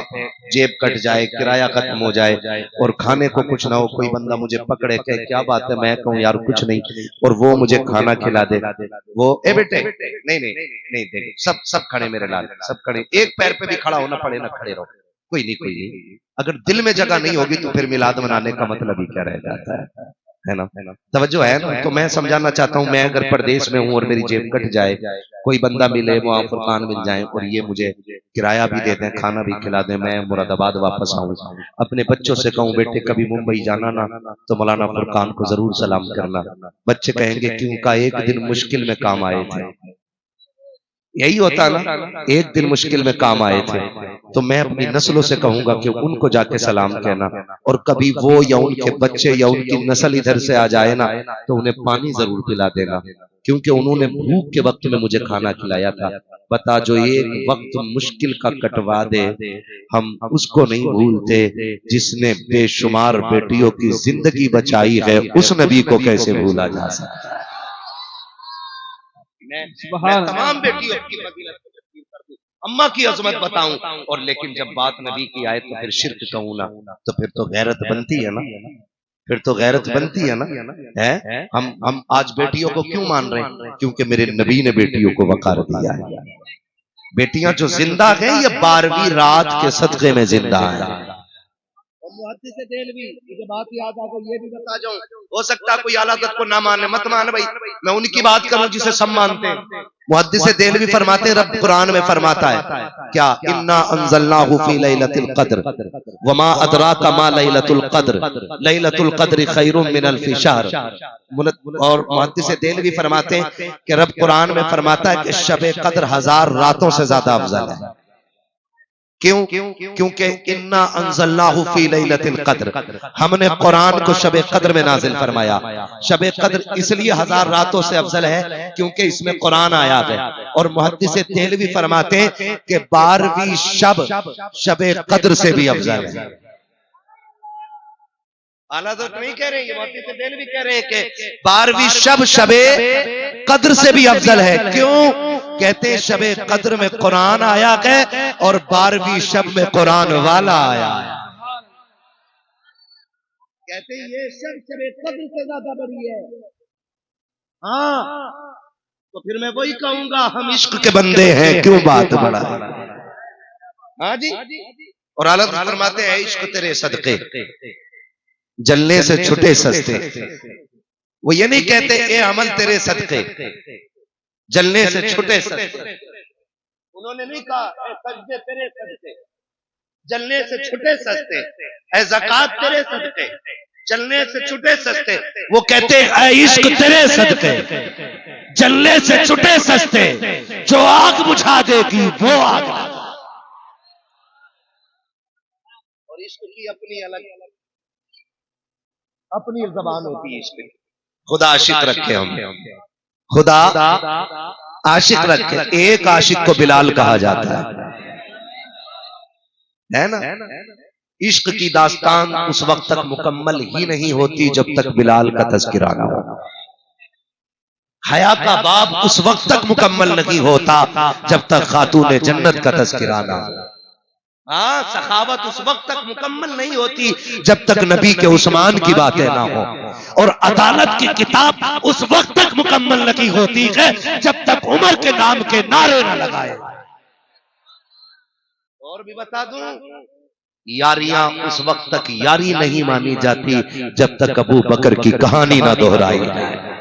जेब कट जाए, किराया खत्म हो जाए, और खाने को कुछ ना हो, कोई बंदा मुझे पकड़े कहे क्या बात है, मैं कहूँ यार कुछ नहीं, और वो मुझे खाना खिला दे, वो ए बेटे नहीं नहीं नहीं, देख सब सब खड़े मेरे लाल, सब खड़े, एक पैर पे भी खड़ा होना पड़े ना खड़े रहो, कोई नहीं कोई नहीं। अगर दिल में जगह नहीं होगी तो फिर मिलाद मनाने का मतलब ही क्या रह जाता है ना? तवज्जो है ना? तो मैं समझाना चाहता हूं, मैं अगर प्रदेश में हूं और मेरी जेब कट जाए, कोई बंदा मिले, वहां फुरकान मिल जाए और ये मुझे किराया भी दे दें, खाना भी खिला दें, मैं मुरादाबाद वापस आऊं, अपने बच्चों से कहूं बेटे कभी मुंबई जाना ना तो मौलाना फुरकान को जरूर सलाम करना। बच्चे कहेंगे क्यों? का एक दिन मुश्किल में काम आए थे। यही होता ना, एक दिन मुश्किल में काम आए थे, तो मैं अपनी नस्लों से कहूंगा कि उनको जाके सलाम कहना, और कभी वो या उनके बच्चे या उनकी नस्ल इधर से आ जाए ना तो उन्हें पानी जरूर पिला देना, क्योंकि उन्होंने भूख के वक्त में मुझे खाना खिलाया था। बता जो एक वक्त मुश्किल का कटवा दे, हम उसको नहीं भूलते जिसने बेशुमार बेटियों की जिंदगी बचाई है, उस नबी को कैसे भूला जा सकता है? मैं तमाम बेटियों की फजीलत को तस्लीम कर दूं, अम्मा की अजमत बताऊं, और लेकिन जब बात नबी की आए तो फिर शिर्क कहूं ना, तो फिर तो गैरत बनती है ना, फिर तो गैरत बनती है ना। है हम आज बेटियों को क्यों मान रहे हैं? क्योंकि मेरे नबी ने बेटियों को वकार दिया है। बेटियां जो जिंदा हैं ये 12वीं रात के सदक़े में जिंदा है। मुहद्दिस देलवी, मुझे बात याद आ गई, ये भी बता जाऊं, हो सकता है कोई आला हज़रत को ना माने, मत मान भाई, मैं उनकी बात करूं जिसे सब मानते हैं। मुहद्दिस देलवी फरमाते हैं, रब कुरान में फरमाता है क्या, इन्ना अंज़लनाहु फी लैलतिल क़द्र वमा अदराका मा लैलतुल क़द्र लैलतुल क़द्र खैरुम मिन अल्फि शहर। और मुहद्दिस देलवी फरमाते हैं कि रब कुरान में फरमाता है कि शब कद्र 1000 रातों से ज्यादा अफजल है। क्यों? क्योंकि इन्ना अंज़लनाहु फी लैलतिल क़द्र, हमने कुरान को शब कद्र में नाजिल फरमाया। शब कद्र इसलिए 1000 रातों से अफजल है क्योंकि इसमें कुरान आया है। और मुहद्दिस देलवी फरमाते हैं कि 12वीं शब कद्र से भी अफजल है। आला हज़रत नहीं कह रहे, ये मुहद्दिस देलवी कह रहे हैं कि 12वीं शब कद्र से भी अफजल है। क्यों? कहते हैं शबे कद्र में कुरान आया है और 12वीं शब में कुरान वाला आया है। कहते हैं ये शब शबे कद्र से ज्यादा बड़ी है। हाँ, तो फिर मैं वही कहूंगा, हम इश्क के बंदे हैं, क्यों बात बड़ा है। हाँ जी। और आला हज़रत फरमाते हैं, इश्क तेरे सदके जलने से छुटे सस्ते। वो ये नहीं कहते ए अमल तेरे सदके जलने से छुटे सस्ते, उन्होंने नहीं कहा ए सजदे तेरे सदके जलने से छुटे सस्ते, ए ज़कात तेरे सदके जलने से छुटे सस्ते। वो कहते हैं ए इश्क तेरे सदके जलने से छुटे सस्ते, जो आग बुझा देगी वो आग। और इश्क की अपनी अलग अपनी ज़बान होती है। इश्क खुदा आशिक रखे, हम खुदा आशिक रखे। एक आशिक को बिलाल कहा जाता है ना। इश्क की दास्तान उस वक्त तक मुकम्मल ही नहीं होती जब तक बिलाल का तज़किरा ना हो। हया का बाब उस वक्त तक मुकम्मल नहीं होता जब तक खातून जन्नत का तज़किरा ना हो। हाँ, सखावत उस वक्त तक मुकम्मल नहीं होती जब तक नबी के उस्मान की बातें ना हो। और अदालत की किताब उस वक्त तक मुकम्मल नहीं होती है जब तक उमर के नाम के नारे न लगाए। और भी बता दूं, यारियां उस वक्त तक यारी नहीं मानी जाती जब तक अबू बकर की कहानी ना दोहराई जाए।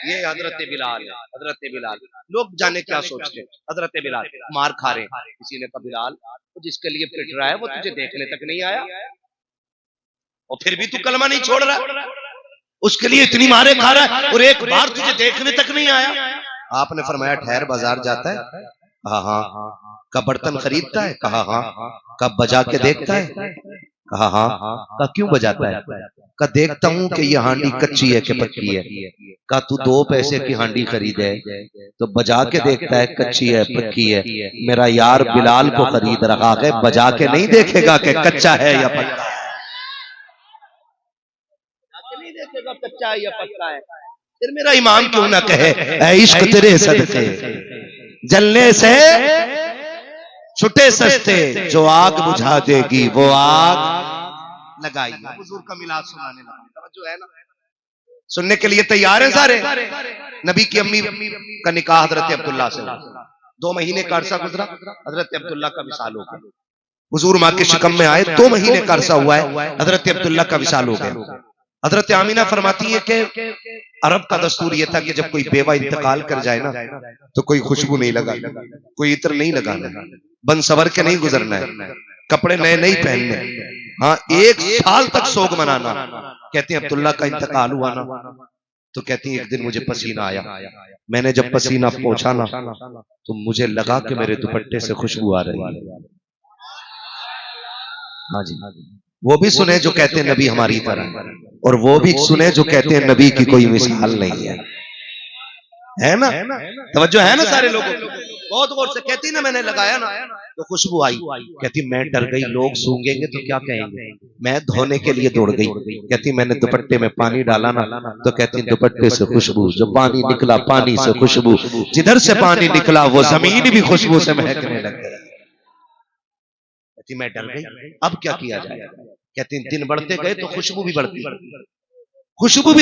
ये हजरत बिलाल है। हजरत बिलाल, लोग जाने क्या सोचते हैं, हजरत बिलाल मार खा रहे हैं, किसी ने कहा बिलाल तो जिसके लिए पिट रहा है वो तुझे देखने तक नहीं आया और फिर भी तू कलमा नहीं छोड़ रहा, उसके लिए इतनी मारे खा रहा है और एक बार तुझे देखने तक नहीं आया। आपने फरमाया ठहर, बाजार जाता है? कहा हाँ। कब बर्तन खरीदता है? कहा हाँ। कब बजा के देखता है? कहा हाँ। कहा क्यों बजाता है? कहा देखता हूं कि ये हांडी कच्ची है कि पक्की है। कहा तू 2 पैसे की हांडी खरीदे तो बजा के देखता है कच्ची है पक्की है। मेरा यार बिलाल को खरीद रखा है, बजा के नहीं देखेगा कि कच्चा है या पक्का है, नहीं देखेगा कच्चा है या पक्का है। फिर मेरा इमाम क्यों ना कहे ऐ इश्क तेरे सदके जलने से छुटे सस्ते, जो आग बुझा देगी वो आग लगाई। हुजूर का मिलाद सुनाने लगा, जो है ना सुनने के लिए तैयार है सारे। नबी की अम्मी का निकाह हजरत अब्दुल्ला से 2 महीने का अरसा गुजरा, हजरत अब्दुल्ला का विसाल हो गया। हुजूर माँ के शिकम में आए, 2 महीने का अरसा हुआ है, हजरत अब्दुल्ला का विसाल हो गया। हजरत आमीना फरमाती है कि अरब का दस्तूर यह था कि जब कोई बेवा इंतकाल कर जाए ना तो कोई खुशबू नहीं लगाना, कोई इत्र नहीं लगाना, बन सवर के नहीं गुजरना है, कपड़े नए नहीं पहनने। हाँ, 1 साल तक सोग मनाना। कहते हैं अब्दुल्ला का इंतकाल हुआ ना तो कहती है एक दिन मुझे पसीना आया, मैंने जब पसीना पहुंचा ना तो मुझे लगा कि मेरे दुपट्टे से खुशबू आ रही है। हाँ जी, वो भी सुने जो कहते हैं नबी हमारी तरह, और वो भी सुने जो कहते हैं नबी की कोई मिसाल नहीं है ना। तवज्जो है ना सारे लोगों को? बहुत गौर से कहती ना मैंने लगाया ना तो खुशबू आई। कहती मैं डर गई, लोग सूंघेंगे तो क्या कहेंगे। मैं धोने के लिए दौड़ गई। कहती मैंने दुपट्टे में पानी डाला ना तो कहती दुपट्टे से खुशबू, जो पानी निकला पानी से खुशबू, जिधर से पानी निकला वो जमीन भी खुशबू से महकने लग गई। कहती मैं डर गई, अब क्या किया जाए। कहती दिन बढ़ते गए तो खुशबू भी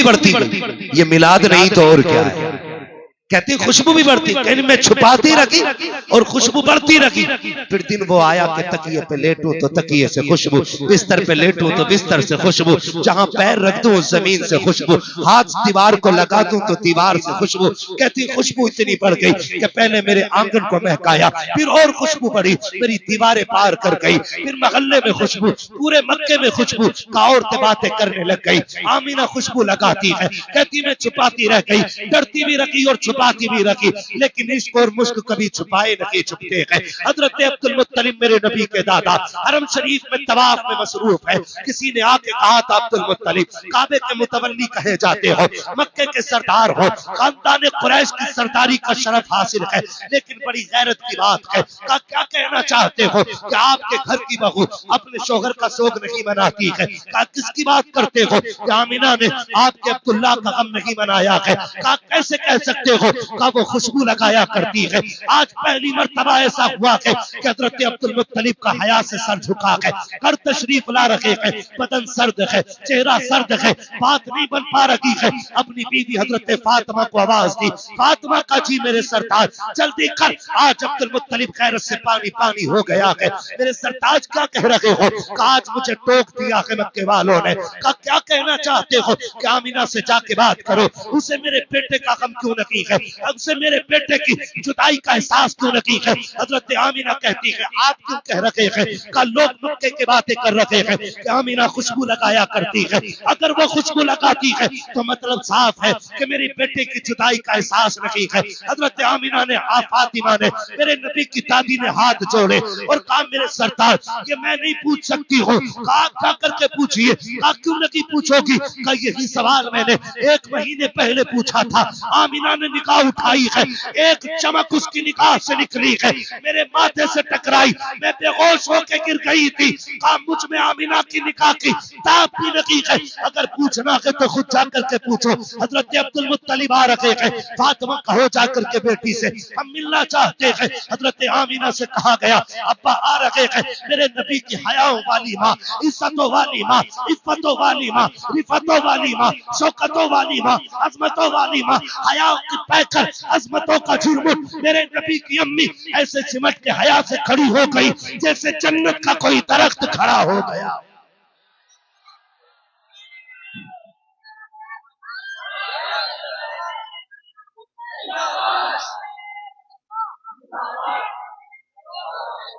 बढ़ती गई। ये मिलाद नहीं तो और क्या है। कहती खुशबू भी बढ़ती, कहने मैं छुपाती रखी और खुशबू बढ़ती रखी। फिर दिन वो आया कि तकिए पे लेटूं तो तकिए से खुशबू, बिस्तर पे लेटूं तो बिस्तर से खुशबू, जहां पैर रख दूं जमीन से खुशबू, हाथ दीवार को लगा दूं तो दीवार से खुशबू। कहती खुशबू इतनी बढ़ गई कि पहले मेरे आंगन को महकाया, फिर और खुशबू बढ़ी, मेरी दीवारें पार कर गई, फिर मोहल्ले में खुशबू, पूरे मक्के में खुशबू का, औरतें बातें करने लग गई। आमीना खुशबू लगाती है, कहती मैं छुपाती रह गई, डरती भी रखी और छुपाती भी रखी, लेकिन इश्क और मुश्क कभी छुपाए नहीं छुपते हैं। हजरत अब्दुल मुत्तलिब मेरे नबी के दादा हरम शरीफ में तवाफ में मसरूफ है। किसी ने आके कहा था अब्दुल मुत्तलिब काबे के मुतवल्ली कहे जाते हो, मक्के के सरदार हो, खानदान कुरैश की सरदारी का शरफ हासिल है, लेकिन बड़ी गैरत की बात है, क्या कहना चाहते हो कि आपके घर की बहू अपने शोहर का सोग नहीं मनाती है? किसकी बात करते हो कि आमिना ने आपके अब्दुल्ला का गम नहीं मनाया है? कैसे कह सकते हो का वो खुशबू लगाया करती है? आज पहली मर्तबा ऐसा हुआ है कि हजरत अब्दुल मुत्तलिब का हया से सर झुका है, कर तशरीफ ला रखे हैं, बदन सर्द है, चेहरा सर्द है, बात नहीं बन पा रही है। अपनी बीवी हजरत फातिमा को आवाज दी, फातिमा का जी मेरे सरताज जल्दी कर, आज अब्दुल मुत्तलिब खैरत से पानी पानी हो गया है। मेरे सरताज क्या कह रहे हो? आज मुझे टोक दिया है मक्के वालों ने, क्या कहना चाहते हो कि आमिना से जाके बात करो, उसे मेरे बेटे का गम क्यों नहीं है, हमसे मेरे बेटे की जुदाई का एहसास क्यों नहीं है? हजरत आमिना कहती है आप क्यों कह रहे हैं? कल लोग मक्के की बातें कर रहे हैं कि आमिना खुशबू लगाया करती है, अगर वो खुशबू लगाती है तो मतलब साफ है कि मेरे बेटे की जुदाई का एहसास नहीं है। हजरत आमिना ने, फातिमा ने, मेरे नबी की दादी ने हाथ जोड़े और कहा मेरे सरताज ये मैं नहीं पूछ सकती हूँ, कहा क्या करके पूछिए? कहा क्यों नहीं पूछोगी? कहा यही सवाल मैंने 1 महीने पहले पूछा था। आमिना ने निकाह उठाई है, एक चमक उसकी निकाह से निकली है, मेरे माथे से टकराई, मैं बेहोश होकर गिर गई थी। कहा मुझ में आमिना की निकाह की ताब भी नहीं है, अगर पूछना है तो खुद जाकर के पूछो। हजरत अब्दुल मुत्तलिब आ रहे हैं, फातिमा कहो जाकर के बेटी से हम मिलना चाहते हैं। हजरत आमिना से कहा गया अब्बा आ रहे हैं, मेरे नबी की हयाओं वाली माँ, इज्जतों वाली माँ, इफ्फतों वाली माँ, रिफतों वाली माँ, शौकतों वाली माँ, अजमतों वाली माँ, हया की पैकर अजमतों का झुरमुट, मेरे नबी की अम्मी ऐसे सिमट के हया से खड़ी हो गई जैसे जन्नत का कोई दरख्त खड़ा हो गया।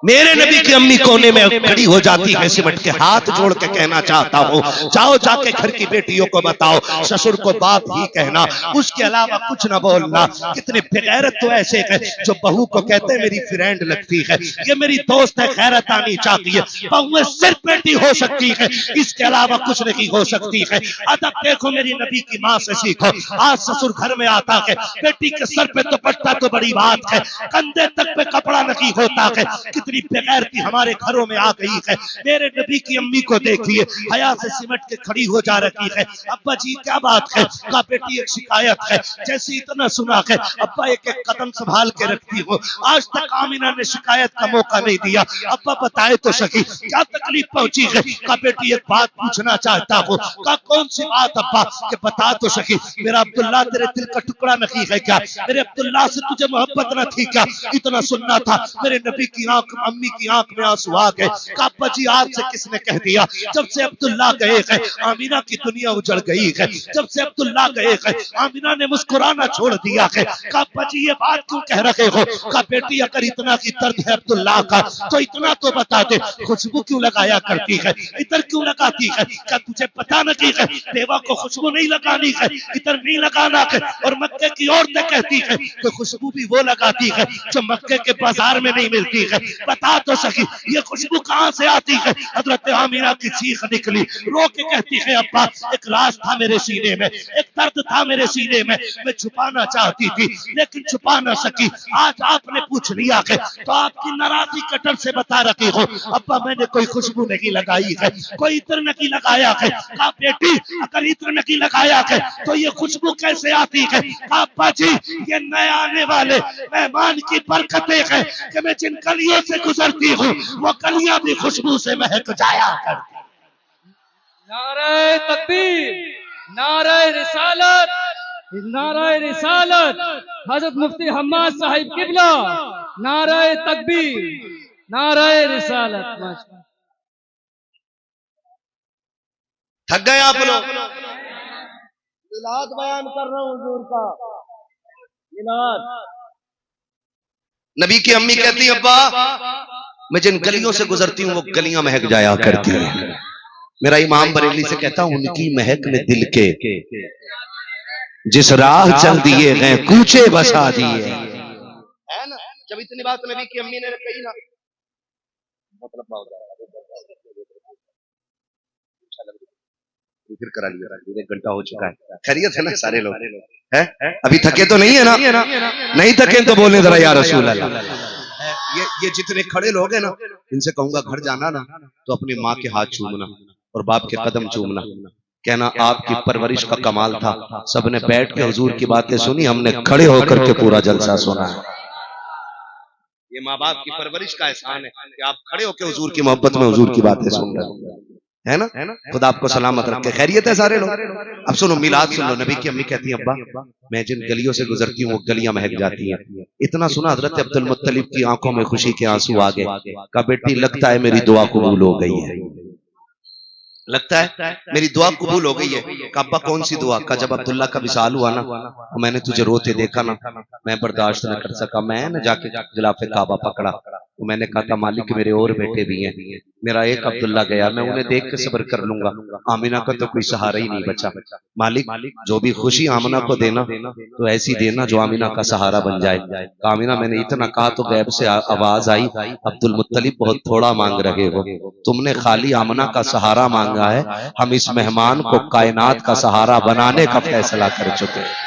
मेरे नबी की अम्मी कोने में खड़ी हो जाती है, सिमट के हाथ जोड़ के कहना चाहता हूँ जाओ जाके घर की बेटियों को बताओ, ससुर को बाप ही कहना, उसके अलावा कुछ ना बोलना। कितने बेगैरत तो ऐसे हैं जो बहू को कहते हैं मेरी फ्रेंड लगती है, ये मेरी दोस्त है, खैरत आनी चाहती है, बहुएं सिर्फ बेटी हो सकती है, इसके अलावा कुछ नहीं हो सकती है। अदब देखो मेरी नबी की माँ से सीखो। आज ससुर घर में आता है, बेटी के सर पे दुपट्टा तो बड़ी बात है, कंधे तक पे कपड़ा नहीं होता है, कितनी बेगैरती हमारे घरों में आ गई है। मेरे नबी की अम्मी को देखिए, हया से सिमट के खड़ी हो जा रही है। अब्बा जी क्या बात है? कहा बेटी एक शिकायत है, जैसे इतना सुना है अब्बा एक एक कदम संभाल के रखती हो, आज तक आमिना ने शिकायत का मौका नहीं दिया। अब्बा बताए तो सही क्या तकलीफ पहुंची है? कहा बेटी एक बात पूछना चाहता हूँ। कहा कौन सी बात अब्बा? के बता तो सही, मेरा अब्दुल्ला तेरे दिल का टुकड़ा नहीं है क्या? मेरे अब्दुल्ला से तुझे मोहब्बत न थी क्या? इतना सुनना था। मेरे नबी की आंख, अम्मी की आंख में आंसू आ गए। अब्बा जी आज से किसने कह दिया? जब से अब्दुल्ला गए हैं आमिना की दुनिया उजड़ गई है, जब से अब्दुल्ला गए हैं आमिना ने मुस्कुराना छोड़ दिया है। अब्बा जी ये बात क्यों कह रहे हो? कहा बेटी अगर इतना की दर्द है अब्दुल्ला का तो इतना तो बता दे, खुशबू क्यों लगाया करती है, इधर क्यों लगाती है? क्या तुझे पता नहीं है देवा को खुशबू नहीं लगानी है, इधर नहीं लगाना है? और मक्के की औरतें कहती है कि खुशबू भी वो लगाती है जो मक्के के बाजार में नहीं मिलती है, बता तो सही ये खुशबू कहां से आती है? हजरत आमिना की चीख निकली, रो के कहती है अब्बा एक राज था मेरे सीने में, एक दर्द था मेरे सीने में, मैं छुपाना चाहती थी लेकिन छुपा ना सकी, आज आपने पूछ लिया है तो आपकी नाराजगी कटर से बता रही हो अब्बा मैंने कोई खुशबू नहीं लगाई है, कोई इत्र नहीं लगाया है। कहा बेटी अगर इत्र नहीं लगाया है तो ये खुशबू कैसे आती है? अब्बा जी ये नए आने वाले मेहमान की बरकतें हैं कि मैं जिन गलियों से गुजरती हूँ वो गलियां भी खुशबू से महक जाया करती। नारे तकबीर, नारे रिसालत, नाराए रिसालत हजरत मुफ्ती हम्माद साहिब किबला, नाराए तकबीर, नाराए रिसालत। थक गए आप लोग? मिलाद बयान कर रहा हूं हुजूर का मिलाद। नबी की अम्मी कहती है अब्बा मैं जिन गलियों से गुजरती हूँ वो गलियां महक जाया करती हैं। मेरा इमाम बरेली से कहता हूं उनकी महक ने दिल के जिस राह चल दिए गए कूचे बसा दिए, है ना। जब इतनी बात नबी की अम्मी ने कही ना, मतलब फिर करा लिया, 1 घंटा हो चुका है। खैरियत है ना सारे लोग? है अभी थके तो नहीं है ना? नहीं थके तो बोले जरा या रसूल अल्लाह। ये जितने खड़े लोग हैं ना, इनसे कहूंगा घर जाना ना तो अपनी माँ के हाथ चूमना और बाप के कदम चूमना, कहना आपकी परवरिश का कमाल था। सबने बैठ के हुजूर की बातें सुनी, हमने खड़े होकर के पूरा जलसा सुना है। ये माँ बाप की परवरिश का एहसान है कि आप खड़े होकर हुजूर की मोहब्बत में हुजूर की बातें सुन रहे है ना। खुदा आपको सलामत रखे। खैरियत है सारे लोग? अब सुनो मिलाद सुन लो। नबी की अम्मी कहती है अब्बा मैं जिन गलियों से गुजरती हूँ वो गलियां महक जाती हैं। इतना सुना हजरत अब्दुल मुत्तलिब की आंखों में खुशी के आंसू आ गए। कहा बेटी लगता है मेरी दुआ कबूल हो गई है, लगता है मेरी दुआ कबूल हो गई है। अब्बा कौन सी दुआ? का जब अब्दुल्ला का विसाल हुआ ना, मैंने तुझे रोते देखा ना, मैं बर्दाश्त न कर सका, मैं न जाके गिलाफे काबा पकड़ा। तो मैंने कहा था मालिक मेरे और बेटे भी हैं, मेरा एक अब्दुल्ला गया, मैं उन्हें देख के सब्र कर लूंगा, आमिना का तो कोई सहारा ही नहीं बचा। मालिक जो भी खुशी आमिना को देना तो ऐसी देना जो आमिना का सहारा बन जाए। आमिना मैंने इतना कहा तो गैब से आवाज आई अब्दुल मुत्तलिब बहुत थोड़ा मांग रहे हो, तुमने खाली आमिना का सहारा मांगा है, हम इस मेहमान को कायनात का सहारा बनाने का फैसला कर चुके हैं।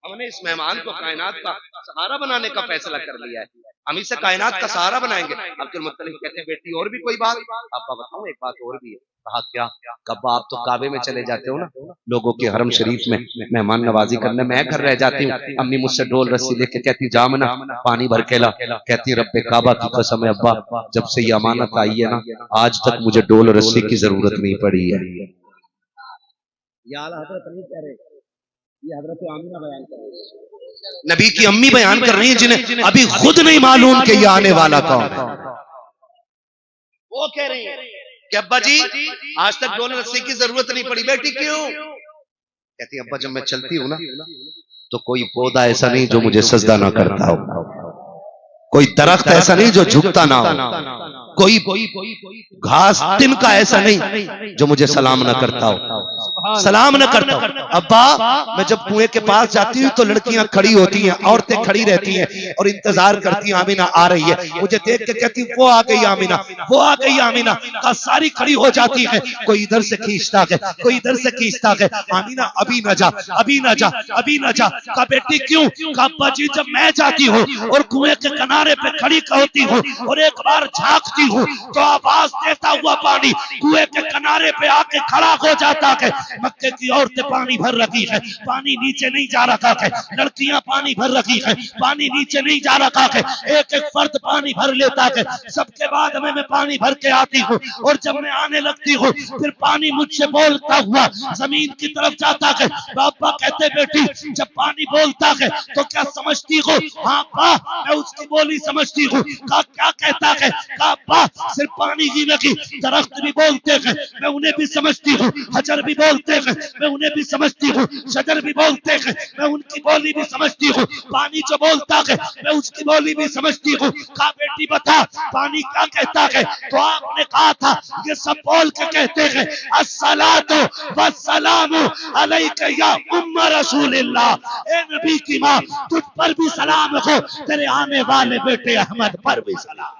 हमने इस मेहमान को कायनात का सहारा बनाने का फैसला कर लिया है, हम इसे कायनात का सहारा बनाएंगे। अब्दुल मुत्तलिब कहते हैं बेटी और भी कोई बात? अब्बा बताओ एक बात और भी है। कहा क्या? कब्बा आप तो काबे में चले जाते हो ना लोगों के हरम शरीफ में मेहमान नवाजी करने, मैं घर रह जाती हूँ, अम्मी मुझसे डोल रस्सी लेके कहती जामना पानी भर के ला, कहती रब्बे काबा की कसम है अब्बा जब से ये अमानत आई है ना आज तक मुझे डोल रस्सी की जरूरत नहीं पड़ी है। ये हजरत आमिना बयान कर रही है, नबी की अम्मी बयान कर रही है जिन्हें अभी खुद नहीं मालूम कि ये आने वाला कौन है। वो कह रही है कि अब्बा जी आज तक डोल रस्सी की जरूरत नहीं पड़ी। बेटी क्यों? कहती अब्बा जब मैं चलती हूँ ना तो कोई पौधा ऐसा नहीं जो मुझे सजदा ना करता हो, कोई दरख्त ऐसा नहीं जो झुकता ना हो, कोई घास तिनका ऐसा नहीं जो मुझे सलाम न करता हो, सलाम न करता हो। अब्बा मैं जब कुएं के पास जाती हूँ तो लड़कियां खड़ी होती हैं, औरतें खड़ी रहती हैं और इंतजार करती हैं आमिना आ रही है, मुझे देख के कहती वो आ गई आमिना, वो आ गई आमिना, का सारी खड़ी हो जाती है, कोई इधर से खींचता है कोई इधर से खींचता है, आमिना अभी न जा अभी न जा अभी न जा। का बेटी क्यों? का अब्बा जी जब मैं जाती हूँ और कुएं के किनारे पे खड़ी होती हूँ और एक बार झांकती हूँ तो आवाज देता हुआ पानी कुएं के किनारे पे आके खड़ा हो जाता है। मक्के की औरतें पानी भर रही है, पानी नीचे नहीं जा रखा है, लड़कियां पानी भर रही है, पानी नीचे नहीं जा रखा है, एक एक फर्द पानी भर लेता है, सबके बाद मैं पानी भर के आती हूँ और जब मैं आने लगती हूँ फिर पानी मुझसे बोलता हुआ जमीन की तरफ जाता है। बाबा कहते बेटी जब पानी बोलता है तो क्या समझती हो? हाँ बा मैं उसकी बोली समझती हूँ। का क्या कहता है? का बा सिर्फ पानी ही नहीं दरख्त भी बोलते हैं, मैं उन्हें भी समझती हूँ, हजर भी बोलते हैं, मैं उन्हें भी समझती हूँ, शजर भी बोलते हैं, मैं उनकी बोली भी समझती हूँ, पानी जो बोलता है मैं उसकी बोली भी समझती हूँ। का बेटी बता पानी क्या कहता है? तो आपने कहा था ये सब बोल के कहते हैं अस्सलातु वस्सलामु अलैका या उम्म रसूलिल्लाह, ए नबी की माँ तुझ पर भी सलाम हो, तेरे आने वाले बेटे अहमद पर भी सलाम।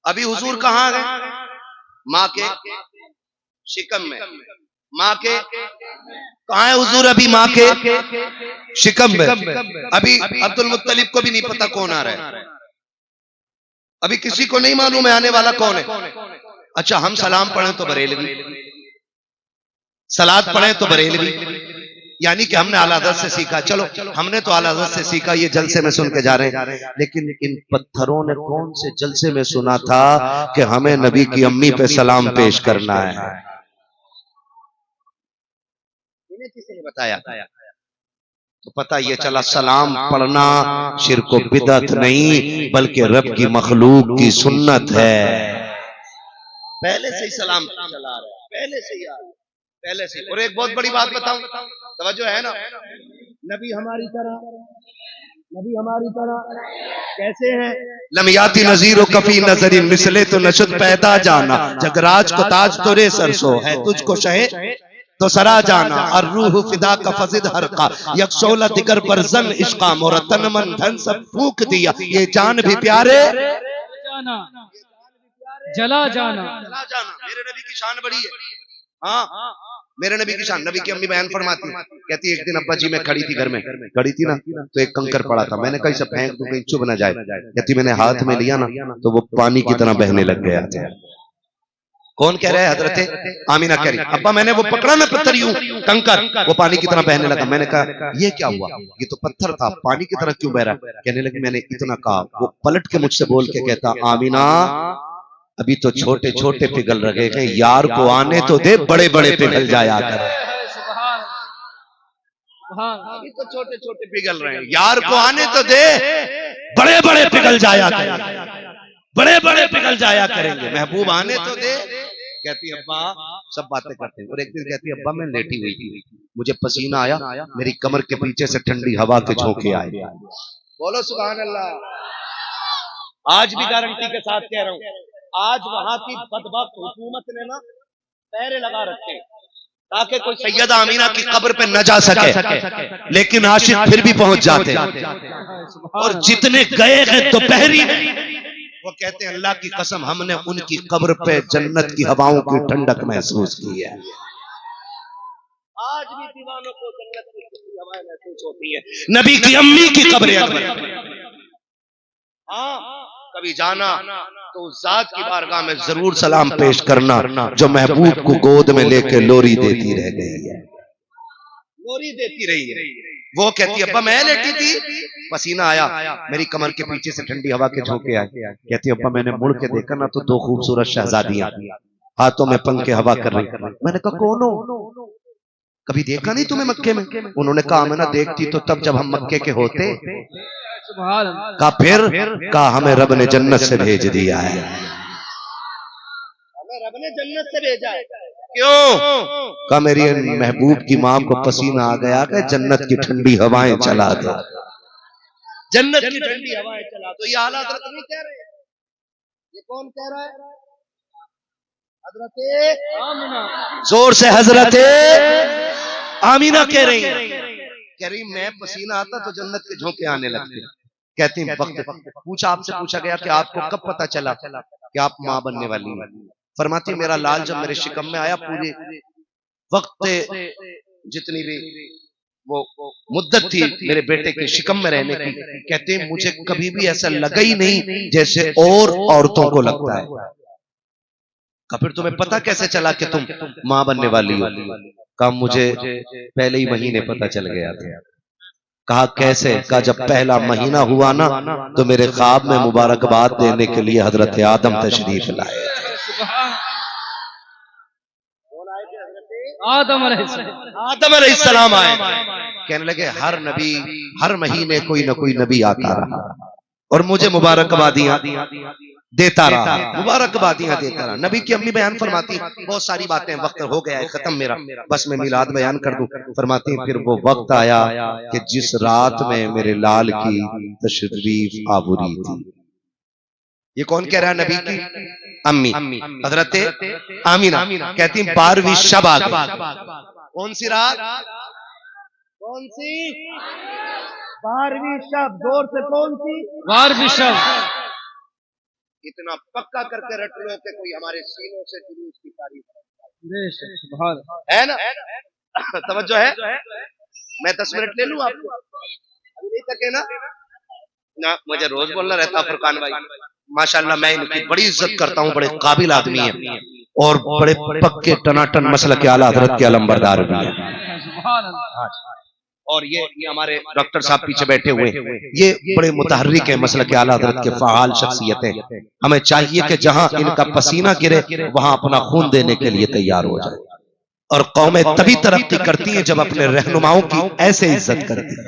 अभी हुजूर कहाँ गए? माँ के शिकम में। माँ के कहाँ है हुजूर? अभी माँ के शिकम में। अभी अब्दुल मुत्तलिब को भी नहीं पता कौन आ रहा है, अभी किसी को नहीं मालूम है आने वाला कौन है। अच्छा हम सलाम पढ़ें तो बरेलवी, सलात पढ़ें तो बरेलवी, यानी कि हमने आला हज़रत से सीखा। चलो हमने तो आला हज़रत से सीखा, ये जलसे में सुन के जा रहे हैं, लेकिन इन पत्थरों ने कौन से जलसे में सुना था कि हमें नबी की अम्मी पे सलाम पेश करना है। इन्हें बताया तो पता ये चला सलाम पढ़ना शिर्क व बिदअत नहीं बल्कि रब की मखलूक की सुन्नत है। पहले से ही सलाम चला रहा है, पहले से ही पहले से। और एक बहुत बड़ी बात बताऊं, तवज्जो है ना, नबी हमारी तरह कैसे हैं? लमियाती नजीर कफी नजरी मिसले तो नशुद पैदा जाना, जगराज को ताज तोरे सरसो है तुझको शहे तो सरा जाना, और रूह फिदा का फजिद हर का यकशोला दिगर पर जन इश्का मोरा तन मन धन सब फूक दिया, ये जान भी प्यारे जाना जला जाना। मेरे नबी की शान बड़ी है। हाँ, मेरे नबी की शान। नबी की अम्मी बयान फरमाती है, कहती है एक दिन अब्बा जी मैं खड़ी थी घर में, खड़ी थी ना तो एक कंकर पड़ा था, मैंने कहा इसे फेंक दूं कहीं चुभ ना जाए। कहती मैंने हाथ में लिया ना तो वो पानी की तरह बहने लग गया था। कौन कह रहा है? हजरत आमीना कह रही, अब्बा मैंने वो पकड़ा ना पत्थर यूं कंकर, वो पानी की तरह बहने लगा। मैंने कहा ये क्या हुआ, ये तो पत्थर था, पानी की तरह क्यों बह रहा? कहने लगी मैंने इतना कहा, वो पलट के मुझसे बोल के कहता आमीना अभी तो छोटे छोटे पिघल रहे हैं, यार को आने तो दे, बड़े बड़े पिघल जाया कर। अभी तो छोटे छोटे पिघल रहे हैं, यार को आने तो दे, बड़े बड़े पिघल जाया कर, बड़े बड़े पिघल जाया करेंगे, महबूब आने तो दे। कहती अब्बा सब बातें करते हैं। और एक दिन कहती अब्बा मैं लेटी हुई थी, मुझे पसीना आया, मेरी कमर के पीछे से ठंडी हवा के झोंके आए। बोलो सुभान अल्लाह। आज भी गारंटी के साथ कह रहा हूं, आज वहां की बदबख्त हुकूमत ने ना पैरे लगा रखे ताकि कोई सैयदा आमीना की कब्र पे न जा सके, लेकिन आशिक फिर भी पहुंच जाते। और जितने गए हैं दोपहरी वो कहते हैं अल्लाह की कसम हमने उनकी कब्र पे जन्नत की हवाओं की ठंडक महसूस की है। आज भी दीवानों को जन्नत की हवाएं महसूस होती है। नबी की अम्मी की कब्र, हाँ कभी जाना तो जात की बारगाह में जरूर सलाम पेश करना जो महबूब को गोद में लेके लोरी देती रह गई है, लोरी देती रही है। वो कहती अब्बा मैं लेटी थी, पसीना आया, मेरी कमर के पीछे से ठंडी हवा के झोंके आए। कहती अब्बा मैंने मुड़ के देखा ना तो दो खूबसूरत शहजादियां हाथों में पंखे हवा कर रही। मैंने कहा कौन हो, कभी देखा नहीं तुम्हें मक्के में? उन्होंने कहा मैं ना देखती तो तब जब हम मक्के के होते। कहा फिर? कहा हमें रब ने जन्नत से भेज दिया है, हमें रब ने जन्नत से भेजा है। क्यों? कहा मेरी महबूब की मां को पसीना आ गया कि जन्नत की ठंडी हवाएं चला दो, जन्नत की ठंडी हवाएं चला दो। ये हालात नहीं कह रहे, ये कौन कह रहा है? हजरत आमीना, जोर से हजरत आमीना कह रही है। कह रही मैं पसीना आता तो जन्नत के झोंके आने लगते। कहती वक्त आपसे पूछा गया कि आपको कब पता चला कि आप मां बनने वाली हैं? फरमाती मेरा लाल जब मेरे शिकम में आया, पूरे वक्त जितनी भी वो मुद्दत थी मेरे बेटे के शिकम में रहने की, कहते मुझे कभी भी ऐसा लगा ही नहीं जैसे और औरतों को लगता है। फिर तुम्हें पता कैसे चला कि तुम मां बनने वाली हो? कहा मुझे पहले ही महीने पता चल गया था। कहा कैसे? कहा जब पहला महीना हुआ ना तो मेरे ख्वाब में मुबारकबाद देने के लिए हजरत आदम तशरीफ लाए। आदम अलैहिस्सलाम आए। कहने लगे हर नबी हर महीने कोई ना कोई नबी आता रहा और मुझे मुबारकबादियां देता रहा, मुबारकबादियां देता रहा। नबी की अम्मी बयान फरमाती बहुत सारी बातें, वक्त हो गया है खत्म मेरा, बस मैं मिलाद बयान कर दूं। फरमाती फिर वो वक्त आया कि जिस रात में मेरे लाल की तशरीफ आबुरी थी। ये कौन कह रहा है? नबी की अम्मी हजरत आमीना कहती 12वीं शब आ गई। कौन सी रात? कौन सी? 12वीं शब। जोर से कौन सी? 12वीं शब। इतना पक्का करके रट लो कि कोई हमारे सीनों से जुलूस की तारीफ है ना? तवज्जो है? मैं 10 मिनट ले लूं आपको? अभी नहीं थके ना? मुझे रोज बोलना रहता फुरकान भाई, माशाल्लाह मैं इनकी बड़ी इज्जत करता हूँ, बड़े काबिल आदमी है और बड़े पक्के टनाटन मसले के आला हजरत के अलमबरदार भी है। और ये हमारे डॉक्टर साहब पीछे बैठे हुए, ये बड़े मुतहर्रिक है, मसले के आला हजरत के फ़आल शख्सियतें। हमें चाहिए कि जहां इनका पसीना गिरे वहां अपना खून देने के लिए तैयार हो जाए। और कौमें तभी तरक्की करती हैं जब अपने रहनुमाओं की ऐसे इज्जत करती है।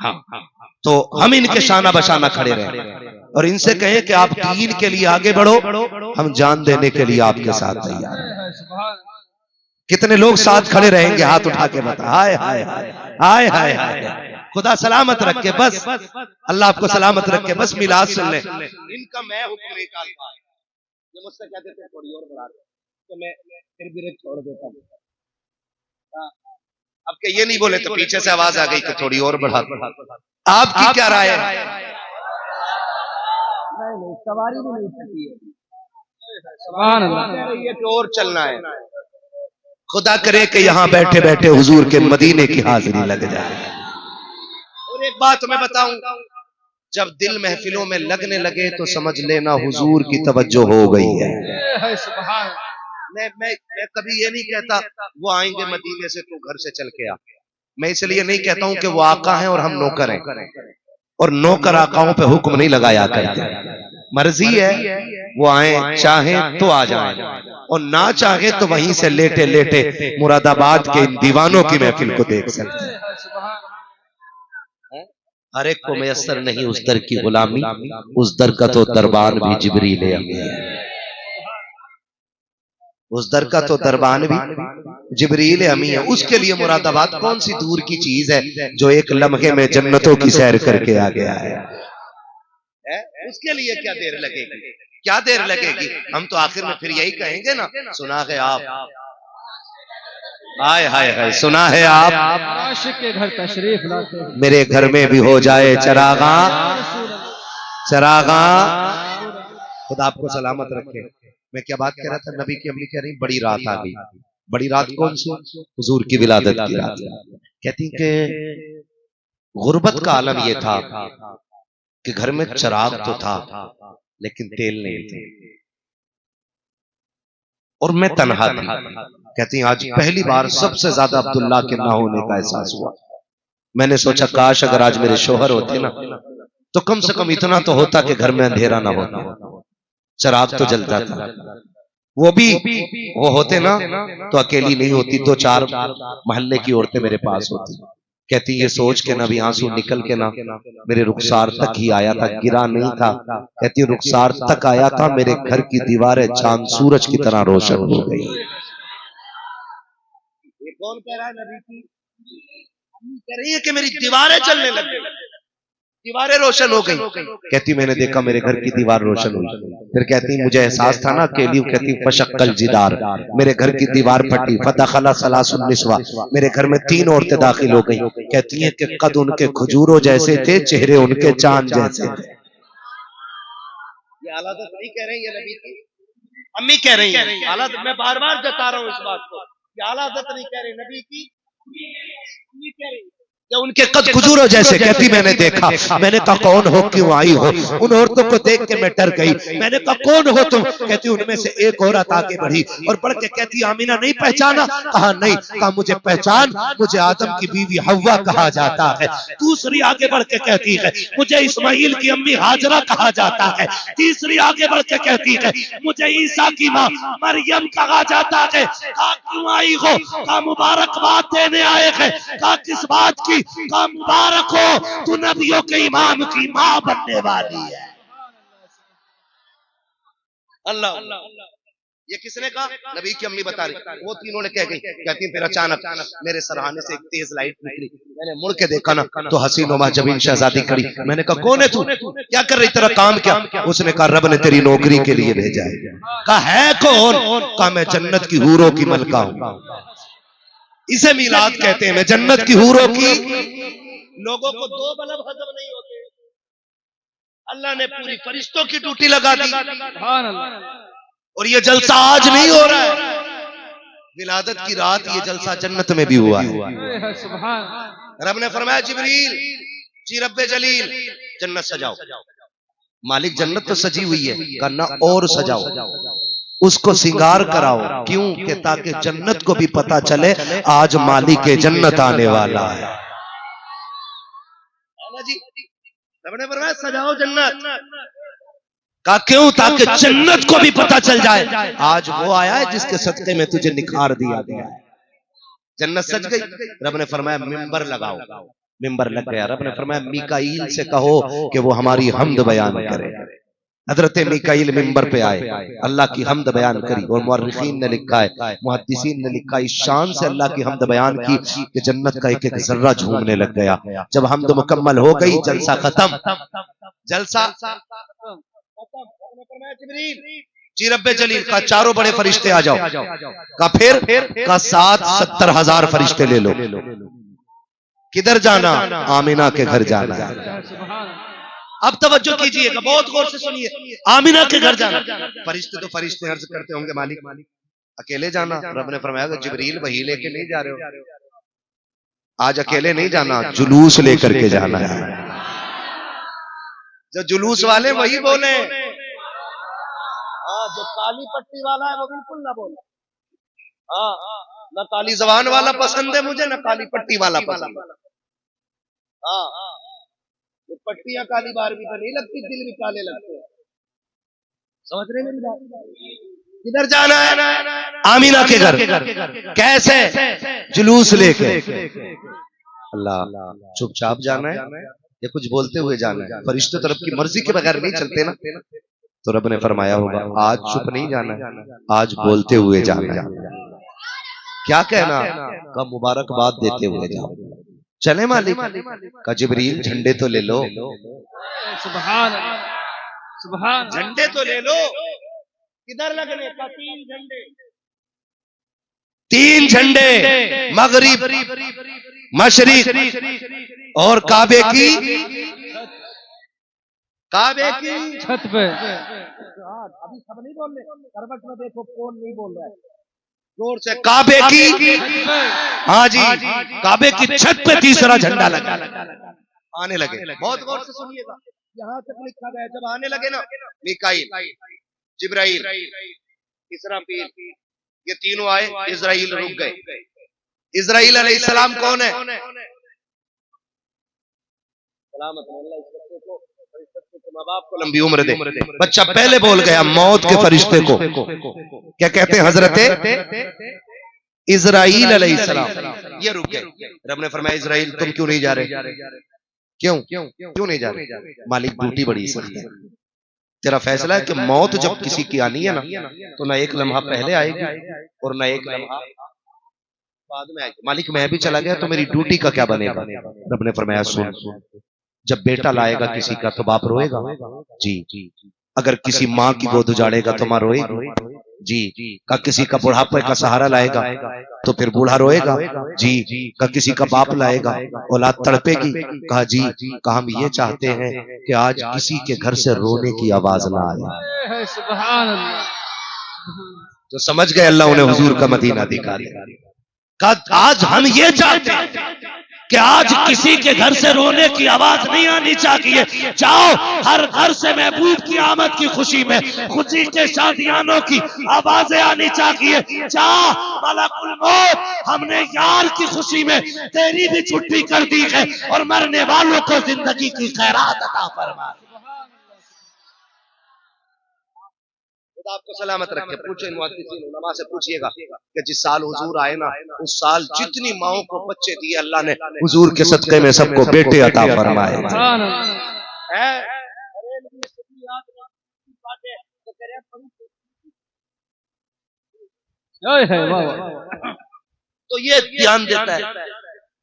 हाँ, तो हम इनके शाना बशाना खड़े रहें और इनसे कहें कि आप दीन के लिए आगे बढ़ो, हम जान देने के लिए आपके साथ तैयार हैं। कितने लोग साथ खड़े रहेंगे? हाथ उठा के बता। हाय हाय हाय हाय हाय हाय। खुदा सलामत रखे, बस अल्लाह आपको सलामत रखे। बस मिलाद सुन ले। इनका मैं हुक्म नहीं टालता, ये मुझसे कहते थे थोड़ी और बढ़ा दे, तो मैं फिर भी छोड़ देता हूँ। अब के ये नहीं बोले तो पीछे से आवाज आ गई कि थोड़ी और बढ़ा दो। आपकी क्या राय है? नहीं, सवारी भी नहीं सकती है। सुभान अल्लाह, ये कि और चलना है। खुदा करे कि यहाँ बैठे बैठे हुजूर के मदीने की हाजिरी लग जाए। और एक बात मैं बताऊं, जब दिल महफिलों में लगने लगे तो समझ लेना हुजूर की तवज्जो हो गई है। मैं कभी ये नहीं कहता वो आएंगे मदीने से तो घर से चल के आ। मैं इसलिए नहीं कहता हूं कि वो आका हैं और हम नौकर हैं, और नौकर आकाओं पे हुक्म नहीं लगाया करते। मर्जी है, वो आए चाहें तो आ जाएं और ना चाहे तो वहीं से लेटे लेटे मुरादाबाद के इन दीवानों की महफिल को देख सकते हैं। हर एक को मयसर नहीं उस दर की गुलामी, उस दर का तो दरबान भी जिब्रील अमीन है। उस दर का तो दरबान भी जिब्रील अमीन है। उसके लिए मुरादाबाद कौन सी दूर की चीज है जो एक लम्हे में जन्नतों की सैर करके आ गया है? उसके लिए क्या देर लगेगी, क्या देर लगेगी? हम तो आखिर में फिर यही कहेंगे ना, सुना है आप, हाय हाय हाय, सुना है आप, आशिक के घर तशरीफ लाते हैं, मेरे घर में भी हो जाए चरागा चरागा। खुदा आपको सलामत रखे। मैं क्या बात कह रहा था? नबी की अम्मी कह रही बड़ी रात आ गई। बड़ी रात कौन सी? हुजूर की विलादत की रात। कहती कि गुर्बत का आलम यह था कि घर में चिराग तो था लेकिन तेल नहीं थे और मैं तन्हा थी। कहती आज पहली बार सबसे ज्यादा अब्दुल्ला के ना होने का एहसास हुआ। मैंने सोचा काश अगर आज मेरे शोहर होते ना तो कम से कम इतना तो होता कि घर में अंधेरा ना होता, चिराग तो जलता था। वो होते ना तो अकेली नहीं होती, दो चार मोहल्ले की औरतें मेरे पास होती। कहती ये सोच के ना भी आंसू निकल के ना मेरे रुखसार तक ही आया था, गिरा नहीं था। कहती रुखसार तक आया था, मेरे घर की दीवारें चांद सूरज की तरह रोशन हो गई। ये कौन कह रहा है? नबी की कह रही है कि मेरी दीवारें चलने लग गई, दीवारें रोशन हो गई। कहती मैंने देखा मेरे घर की दीवार रोशन हुई। फिर कहती मुझे एहसास था ना अकेली। कहती फशक्कल जिदार, मेरे घर की दीवार फटी। फदखला सलासुन निस्वा, मेरे घर में 3 औरतें दाखिल हो गई। कहती हैं कि कद उनके खजूरों जैसे थे, चेहरे उनके चांद जैसे थे। ये हालत नहीं कह रही है नबी की, अम्मी कह रही है। हालत मैं बार बार जता रहा हूँ इस बात को, ये हालत नहीं कह रही नबी की, अम्मी कह रही उनके कद खजूरों जैसे। कहती मैंने देखा। मैंने कहा कौन हो, क्यों आई हो? उन औरतों को देख के मैं डर गई। मैंने कहा कौन हो तुम? कहती उनमें से एक औरत आगे बढ़ी और बढ़ के कहती आमीना नहीं पहचाना? कहा नहीं। कहा मुझे पहचान, मुझे आदम की बीवी हव्वा कहा जाता है। दूसरी आगे बढ़ के कहती है मुझे इस्माइल की अम्मी हाजरा कहा जाता है। तीसरी आगे बढ़ के कहती है मुझे ईसा की माँ मरियम कहा जाता है। कहा क्यों आई हो? कहा मुबारकबाद देने आए हैं। कहा किस बात की? का मुबारक हो, तू नबियों के इमाम की मां बनने वाली है। अल्लाह, ये किसने कहा? नबी की अम्मी बता रही। वो तीनों ने कह गई। कहती फिर अचानक मेरे सरहाने से एक तेज लाइट निकली। मैंने मुड़ के देखा ना तो हसीन व जबीन शहजादी खड़ी। मैंने कहा कौन है तू, क्या कर रही, तेरा काम क्या? उसने कहा रब ने तेरी नौकरी के लिए भेजा है। कहा है कौन? कहा मैं जन्नत की हूरों की मलका हूं। इसे मिलाद कहते हैं। मैं जन्नत की हूरों की। लोगों को 2 बल्ब हजम नहीं होते, अल्लाह ने पूरी फरिश्तों की ड्यूटी लगा दी। और ये जलसा आज नहीं हो रहा है, विलादत की रात ये जलसा जन्नत में भी हुआ है। रब ने फरमाया जिब्रील जी रब्बे जलील जन्नत सजाओ। मालिक जन्नत तो सजी हुई है, करना और सजाओ, उसको सिंगार कराओ। क्यों? कि ताकि जन्नत को भी पता चले आज मालिक जन्नत आने वाला है। जी रब ने फरमाया सजाओ जन्नत। कहा क्यों? ताकि जन्नत को भी पता चल जाए आज वो आया है जिसके सदके में तुझे निखार दिया गया है। जन्नत सज गई। रब ने फरमाया मिंबर लगाओ। मिंबर लग गया। रब ने फरमाया मीकाईल से कहो कि वो हमारी हमद बयान करे। हजरत मीकाईल मिंबर पे आए, अल्लाह की हमद बयान करी। और मुअर्रिखीन ने लिखा है, मुहद्दिसीन ने लिखा है, इस शान से अल्लाह की हमद बयान की कि जन्नत का एक एक जर्रा झूमने लग गया। जब हमद मुकम्मल हो गई, जलसा खत्म। जलसा जी रब्बे जलील का चारों बड़े फरिश्ते आ जाओ। का फिर का 70,000 फरिश्ते ले लो। किधर जाना? आमिना के घर जाना है। अब तवज्जो कीजिएगा, बहुत गौर से सुनिए। आमिना के घर जाना। फरिश्ते तो फरिश्ते अर्ज करते होंगे मालिक अकेले जाना? रब ने फरमाया जिब्रील वही लेके नहीं जा रहे हो, आज अकेले नहीं जाना, जुलूस लेकर के जाना है। जो जुलूस वाले वही बोले। हाँ, जो काली पट्टी वाला है वो बिल्कुल ना बोले। हाँ, ना काली जबान वाला पसंद है मुझे, ना काली पट्टी वाला पसंद है। हाँ, पट्टियां काली बारहवीं पर नहीं लगती, दिल भी काले लगते हैं। समझ रहे मेरी बात? किधर जाना है? आमीना के घर। कैसे? जुलूस लेके। अल्लाह, चुपचाप जाना है या कुछ बोलते हुए जाना है? फरिश्ते तो रब की मर्जी के बगैर नहीं चलते ना। तो रब ने फरमाया होगा आज चुप नहीं जाना है, आज बोलते हुए जाना है। क्या कहना? का मुबारकबाद देते हुए जाओ। चले मालिक? का जिब्रील झंडे तो ले लो। सुभान सुभान, झंडे तो ले लो। किधर लगने का? 3 झंडे। 3 झंडे, मगरिब, मशरिक और काबे की छत पे। अभी सब नहीं बोल रहे, करवट में देखो कौन नहीं बोल रहा है जोर से। काबे की, हाँ जी, काबे की छत पे तीसरा झंडा लगा। आने लगे। बहुत गौर से सुनिएगा, यहाँ तक लिखा गया जब आने लगे ना मीकाईल, जिब्राईल, इसराफील, ये तीनों आए, इजराइल रुक गए। इजराइल अलैहिस्सलाम कौन है? माँ बाप को लंबी उम्र दे। बच्चा पहले बोल गया मौत के फरिश्ते को। क्या कहते हैं? हजरत इजराइल अलैहिस्सलाम। ये रुक गए। रब ने फरमाया इजराइल तुम क्यों नहीं जा रहे? क्यों नहीं जा रहे? मालिक ड्यूटी बड़ी सख्त है। तेरा फैसला है कि मौत जब किसी की आनी है ना, तो ना एक लम्हा पहले आएगी और ना एक लम्हा बाद में आएगी। मालिक मैं भी चला गया तो मेरी ड्यूटी का क्या बनेगा? रब ने फरमाया सुन, जब बेटा लाएगा किसी का तो बाप रोएगा जी। अगर किसी माँ की गोद उजाड़ेगा तो माँ रोएगी जी। का किसी का बुढ़ापे का सहारा लाएगा तो फिर बूढ़ा रोएगा जी। का किसी का बाप लाएगा औलाद तड़पेगी। कहा जी, का हम ये चाहते हैं कि आज किसी के घर से रोने की आवाज ना आए। सुभान अल्लाह। तो समझ गए अल्लाह उन्हें हुजूर का मदीना दिखा दिया। आज हम ये चाहते हैं कि आज किसी के घर से रोने की आवाज नहीं आनी चाहिए। जाओ हर घर से महबूब की आमद की खुशी में खुशी के शादियानों की आवाजें आनी चाहिए। जा मलकुल मौत, हमने यार की खुशी में तेरी भी छुट्टी कर दी है और मरने वालों को जिंदगी की खैरात अता फरमा। आपको सलामत रखे। पूछो इन मुहद्दिसीन उलमा से पूछिएगा कि जिस साल हुजूर आए ना, उस साल जितनी माओं को बच्चे दिए अल्लाह ने हुजूर के सदके में सबको बेटे अता फरमाए। तो ये ध्यान देता है,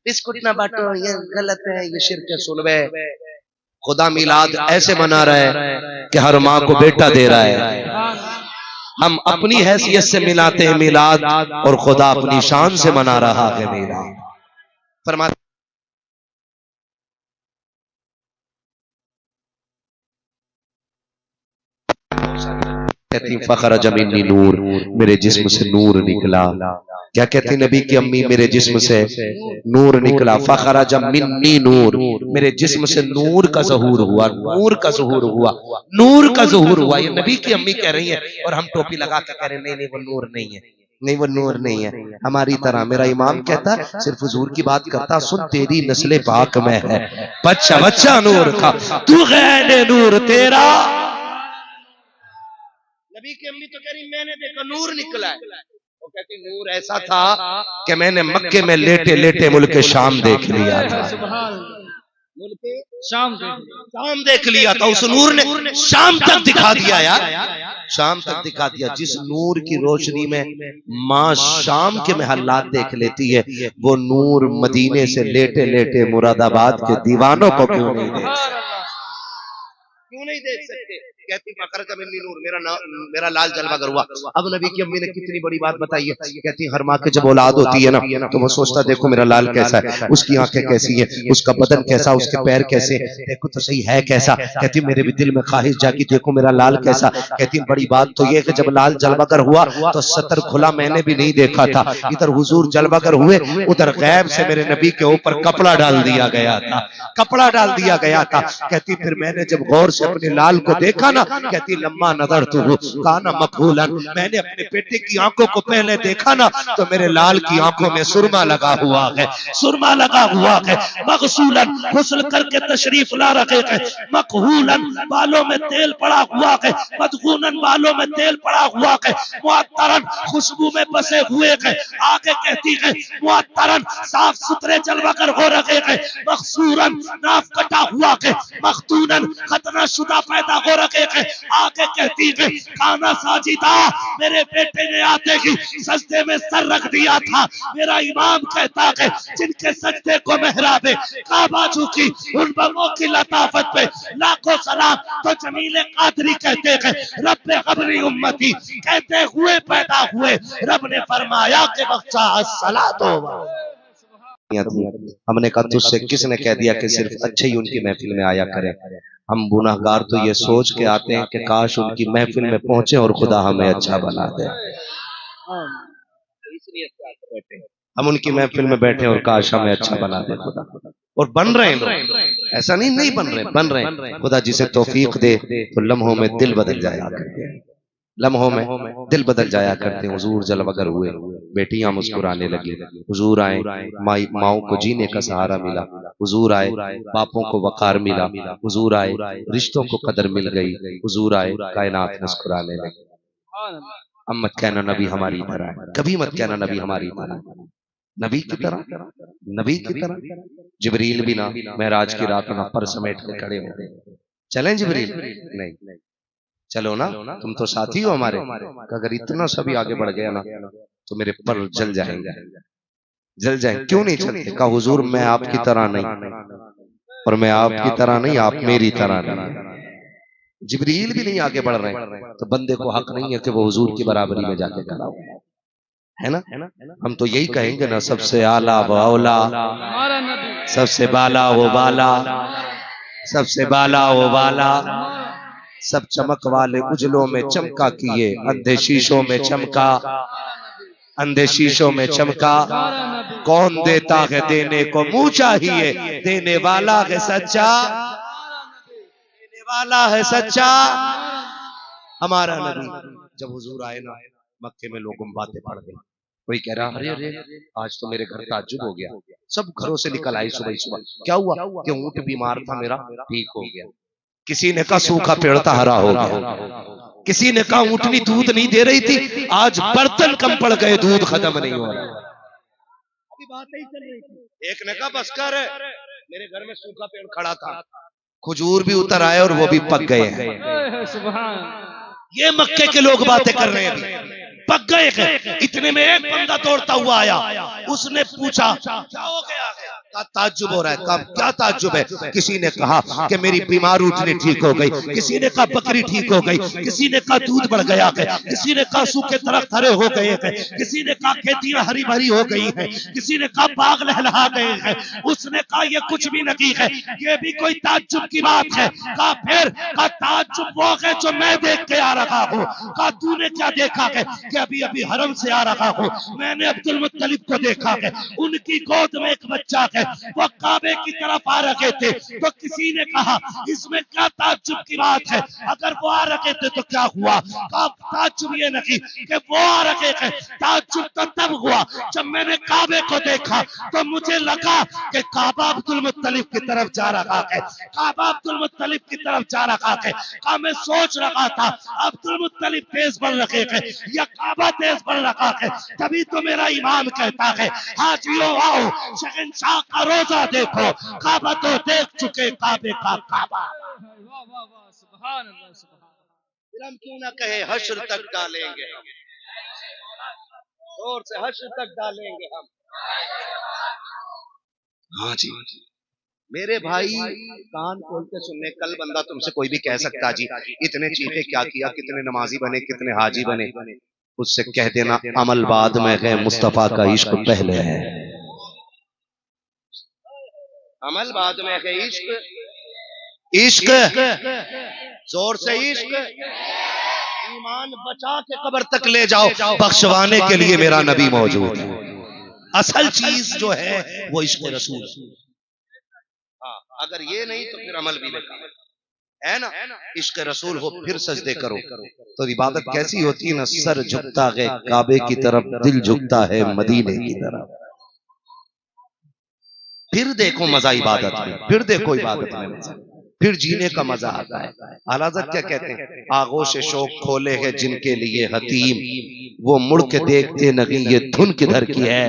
बिस्कुट ना बांटो, ये गलत है, ये शिर्क है। सुनवे खुदा मिलाद ऐसे मना रहा है कि हर माँ को बेटा दे रहा है। हम अपनी हैसियत से मिलाते हैं मिलाद और खुदा अपनी शान से मना रहा है मिलाद। फरमाते फखरज मिन्नी नूर, मेरे जिस्म से नूर निकला। क्या कहती नबी की अम्मी? मेरे जिस्म से नूर निकला। फखरज मिन्नी नूर, मेरे जिस्म से नूर का ज़हूर हुआ। नूर का ज़हूर हुआ, नूर का ज़हूर हुआ। ये नबी की अम्मी कह रही है और हम टोपी लगा के कह रहे हैं नहीं वो नूर नहीं है, नहीं वो नूर नहीं है। हमारी तरह मेरा इमाम कहता सिर्फ हुजूर की बात करता। सुन तेरी नस्ले पाक में है बच्चा बच्चा नूर का, तू गैर नूर तेरा नबी की अम्मी तो कह रही मैंने देखा नूर निकला है। वो कहती नूर ऐसा था कि मैंने मक्के में लेटे लेटे मुल्क शाम देख लिया था। शाम देख लिया था, उस नूर ने शाम तक दिखा दिया यार, शाम तक दिखा दिया। जिस नूर की रोशनी में माँ शाम के महल्लात देख लेती है, वो नूर मदीने से लेटे लेटे मुरादाबाद के दीवानों को क्यों नहीं देख सकते? क्यों नहीं देख सकते? कहती फकर का मिन्नी नूर, मेरा लाल जलवागर हुआ। अब नबी की अम्मी ने कितनी बड़ी बात बताई है। कहती हर माँ के जब औलाद होती है ना तो वो सोचता देखो मेरा लाल कैसा है, उसकी आंखें कैसी है, उसका बदन कैसा, उसके पैर कैसे, देखो तो सही है कैसा। कहती मेरे भी दिल में ख्वाहिश जागी देखो मेरा लाल कैसा। कहती बड़ी बात तो ये कि जब लाल जलवागर हुआ तो सतर खुला मैंने भी नहीं देखा था। इधर हुजूर जलवागर हुए, उधर गैब से मेरे नबी के ऊपर कपड़ा डाल दिया गया था, कपड़ा डाल दिया गया था। कहती फिर मैंने जब गौर से अपने लाल को देखा ना, कहती लम्मा नजर तू काना मकबूलन, मैंने अपने बेटे की आंखों को पहले देखा ना तो मेरे लाल की आंखों में सुरमा लगा हुआ है, सुरमा लगा हुआ है। मगसूलन गुस्ल करके तशरीफ ला रखे हैं, मकहूलन बालों में तेल पड़ा हुआ है, मदगूनन बालों में तेल पड़ा हुआ है, मुअत्तरन खुशबू में बसे हुए हैं। आगे कहती है मुअत्तरन साफ सुथरे जलवागर हो रखे हैं, मखसूरन नाफ कटा हुआ है, मखतूनन खतना शुदा पैदा हो रखे हैं। आगे कहती है खाना साजिदा, मेरे बेटे ने आते ही सजदे में सर रख दिया था। मेरा इमाम कहता है जिनके सजदे को मेहराबे काबा झुकी, उन बंगों की लताफत पे लाखों सलाम। तो जमीले कादरी कहते हैं रब्बे क़ब्री उम्मती, कहते हुए पैदा हुए, रब ने फरमाया कि बख्शा अस्सलातो। हमने कहा तुझसे किसने कह दिया कि सिर्फ अच्छे ही उनकी महफिल में आया करें। हम गुनाहगार तो ये सोच के आते हैं कि काश उनकी महफिल में पहुंचे और खुदा हमें अच्छा बना दे। हम उनकी महफिल में बैठे और काश हमें अच्छा बना दे खुदा, और बन रहे हैं लोग। ऐसा नहीं नहीं बन रहे हैं। खुदा जिसे तौफीक दे तो लम्हों में दिल बदल जाया करते हैं, लम्हों में दिल बदल जाया करते हैं। हुजूर जलवागर हुए, बेटियां मुस्कुराने लगी, हुजूर आए, माओं को जीने का सहारा मिला, हुजूर आए, बापों को वकार मिला, हुजूर आए, रिश्तों को कदर मिल गई, हुजूर आए, कायनात मुस्कुराने लगी। अब मत कहना नबी हमारी तरह है, कभी मत कहना नबी हमारी तरह है। नबी की तरह, नबी की तरह जिब्रील भी ना महराज की रात में पर समेट के खड़े हो गए। चलें जिब्रील? नहीं, चलो ना, तुम तो साथी हो हमारे। अगर इतना सभी आगे बढ़ गया ना तो मेरे पर जल जाएंगे, जल जाए। क्यों नहीं चलते? कहा हुजूर मैं आपकी तरह नहीं, और मैं आपकी तरह नहीं, आप मेरी तरह नहीं। जिब्रील भी नहीं आगे बढ़ रहे हैं तो बंदे को हक नहीं है कि वो हुजूर की बराबरी में जाके खड़ा हो, है ना? हम तो यही कहेंगे ना, सबसे आला वो औला, सबसे बाला वो बाला, सबसे बाला वो बाला, सब चमक वाले उजलों में चमका किए, अंधे शीशों में चमका, अंधे शीशों में चमका। कौन देता है देने को मुंह चाहिए, देने वाला है सच्चा, देने वाला है सच्चा। हमारा नबी जब हुजूर आए ना, मक्के में लोगों बातें पड़ गई। कोई कह रहा अरे अरे आज तो मेरे घर ताज्जुब हो गया। सब घरों से निकल आए सुबह सुबह। क्या हुआ? कि ऊंट बीमार था मेरा, ठीक हो गया। किसी ने कहा सूखा पेड़ था, हरा हो गया। किसी ने कहा ऊंटनी दूध नहीं दे रही थी, आज बर्तन कम पड़ गए, दूध खत्म नहीं हो रहा। अभी बात नहीं चल रही थी। एक ने कहा बस कर, मेरे घर में सूखा पेड़ खड़ा था, खजूर भी उतर आए और वो भी पक गए हैं। ये मक्के के लोग बातें कर रहे हैं, पक गए हैं। इतने में एक बंदा दौड़ता हुआ आया, उसने पूछा क्या हो गया? ताज्जुब हो रहा है। कब? क्या ताज्जुब है? किसी ने कहा कि मेरी बीमार उठनी ठीक हो गई, किसी ने कहा बकरी ठीक हो गई, किसी ने कहा दूध बढ़ गया है, किसी ने कहा सूखे दरख्त हरे हो गए हैं, किसी ने कहा खेतियां हरी भरी हो गई हैं, किसी ने कहा बाग लहलहा गए हैं। उसने कहा ये कुछ भी नहीं है, ये भी कोई ताज्जुब की बात है। कहा फिर? कहा ताज्जुब वो है जो मैं देख के आ रहा हूँ। कहा तूने क्या देखा है? कि अभी अभी हरम से आ रहा हूँ, मैंने अब्दुल मुत्तलिब को देखा है, उनकी गोद में एक बच्चा है, वो काबे की तरफ आ रखे थे। तो किसी ने कहा इसमें क्या ताज्जुब की बात है, अगर वो आ रखे थे तो क्या हुआ? ताज्जुब ये नहीं कि वो आ रखे थे, ताज्जुब तो तब हुआ जब मैंने काबे को देखा तो मुझे लगा कि काबा अब्दुल मुत्तलिब की तरफ जा रहा है, काबा अब्दुल मुत्तलिब की तरफ जा रहा है। का मैं सोच रहा था अब्दुल मुत्तलिब तेज बढ़ रखे थे या काबा तेज बढ़ रखा है, तभी तो मेरा इमाम कहता है हाजियों आओ शहंशाह का रोजा देखो, काबा तो देख चुके काबे का काबा। वाह वाह वाह, सुभान अल्लाह सुभान। फिर हम क्यों ना कहे हश्र तक डालेंगे हम, जोर से हश्र तक डालेंगे हम। हाँ जी मेरे भाई कान खोल के सुनने, कल बंदा तुमसे कोई भी कह सकता जी इतने चीखे क्या किया, कितने नमाजी बने, कितने हाजी बने, उससे कह देना अमल बाद में है, मुस्तफा का इश्क पहले है। अमल बाद में है, इश्क इश्क जोर से इश्क। ईमान बचा के कब्र तक ले जाओ, बख्शवाने के लिए मेरा नबी मौजूद है। असल चीज जो है वो इश्क रसूल। हाँ अगर ये नहीं तो फिर अमल भी बेकार है ना। इश्क रसूल हो फिर सजदे करो तो इबादत कैसी होती है ना, सर झुकता है काबे की तरफ, दिल झुकता है मदीने की तरफ। फिर देखो मजा इबादत में, फिर देखो इबादत में मजा, फिर जीने का मजा आता है। आला हज़रत क्या कहते हैं, आगोश शौक खोले हैं जिनके लिए हतीम, वो मुड़ के देखते नहीं ये धुन किधर की है।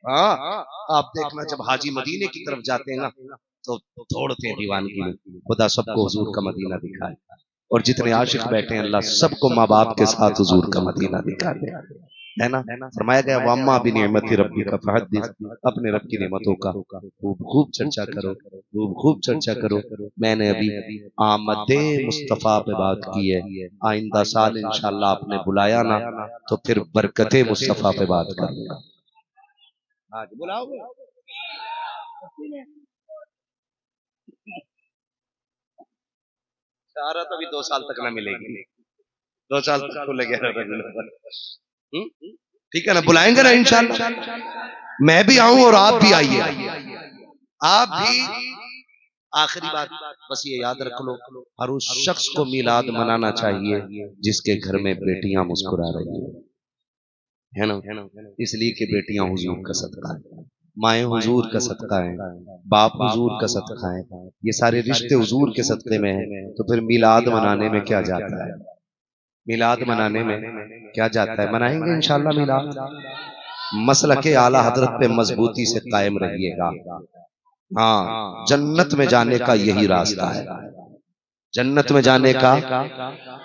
हाँ आप देखना जब हाजी मदीने की तरफ जाते हैं ना तो दौड़ते हैं दीवानगी में। खुदा सबको हुजूर का मदीना दिखाए, और जितने आशिक बैठे हैं अल्लाह सबको माँ बाप के साथ हुजूर का मदीना दिखाए, है ना। फरमाया गया वम्मा बिनिअमति रब्बिका फहद्दिस, अपने रब की नेमतों का खूब चर्चा करो, खूब चर्चा करो। मैंने अभी आमदे मुस्तफा पे बात की है, आइंदा साल इंशाल्लाह आपने बुलाया ना तो फिर बरकते मुस्तफा पे बात करूंगा। आज बुलाओगे सारा तो अभी 2 साल तक ना मिलेगी, 2 साल तक खुलेगा। ठीक है ना, बुलाएंगे ना इंशाल्लाह। मैं भी आऊं और आप भी आइए, आप भी। आखिरी बात बस ये याद रख लो, हर उस शख्स को मिलाद मनाना चाहिए जिसके घर में बेटियां मुस्कुरा रही है ना। इसलिए कि बेटियां हुजूर का सदका है, माएँ हुजूर का सदका है, बाप हुजूर का सदका है, ये सारे रिश्ते हुजूर के सदके में है। तो फिर मिलाद मनाने में क्या जाता है, मिलाद मनाने में क्या जाता है। मनाएंगे इंशाल्लाह मिलाद। मसलके आला हजरत पे मजबूती से कायम रहिएगा। हाँ जन्नत में जाने का यही रास्ता है, जन्नत में जाने का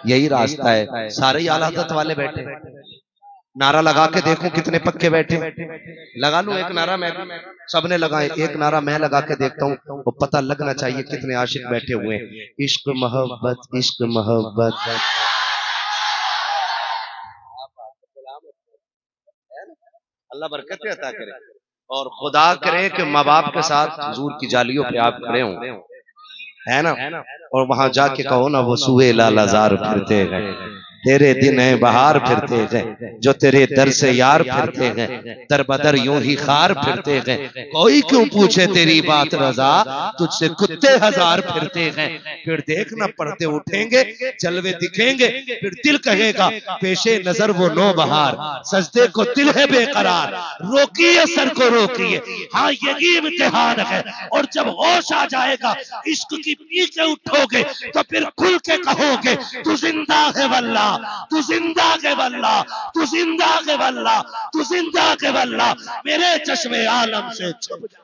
यही रास्ता है। सारे आला हजरत वाले बैठे, नारा लगा के देखो कितने पक्के बैठे। लगा लूं एक नारा मैं, सबने लगाए, एक नारा मैं लगा के देखता हूँ, वो पता लगना चाहिए कितने आशिक बैठे हुए हैं। इश्क मोहब्बत, इश्क मोहब्बत। अल्लाह बरकत अता करे और खुदा करे कि माँ बाप के साथ हुजूर की जालियों पे आप खड़े हों, है ना। और वहां जाके कहो ना वो सुए लालाजार फिरते गए, तेरे दिन है बहार फिरते गए, जो तेरे दर से यार फिरते गए, दर बदर यूं ही खार फिरते गए। कोई क्यों पूछे तेरी बात रजा, तुझसे कुत्ते हजार फिरते गए। फिर देखना पर्दे उठेंगे, जलवे दिखेंगे, फिर दिल कहेगा पेशे नजर वो नो बहार, सजदे को दिल है बेकरार, रोकिए सर को रोकिए। हाँ यही इम्तिहान है, और जब होश आ जाएगा इश्क की पी के उठोगे तो फिर खुल के कहोगे तू जिंदा है वल्लाह, तू जिंदा के वल्ला, तू जिंदा के वल्ला, तू जिंदा के वल्ला, मेरे चश्मे आलम से छुप जा।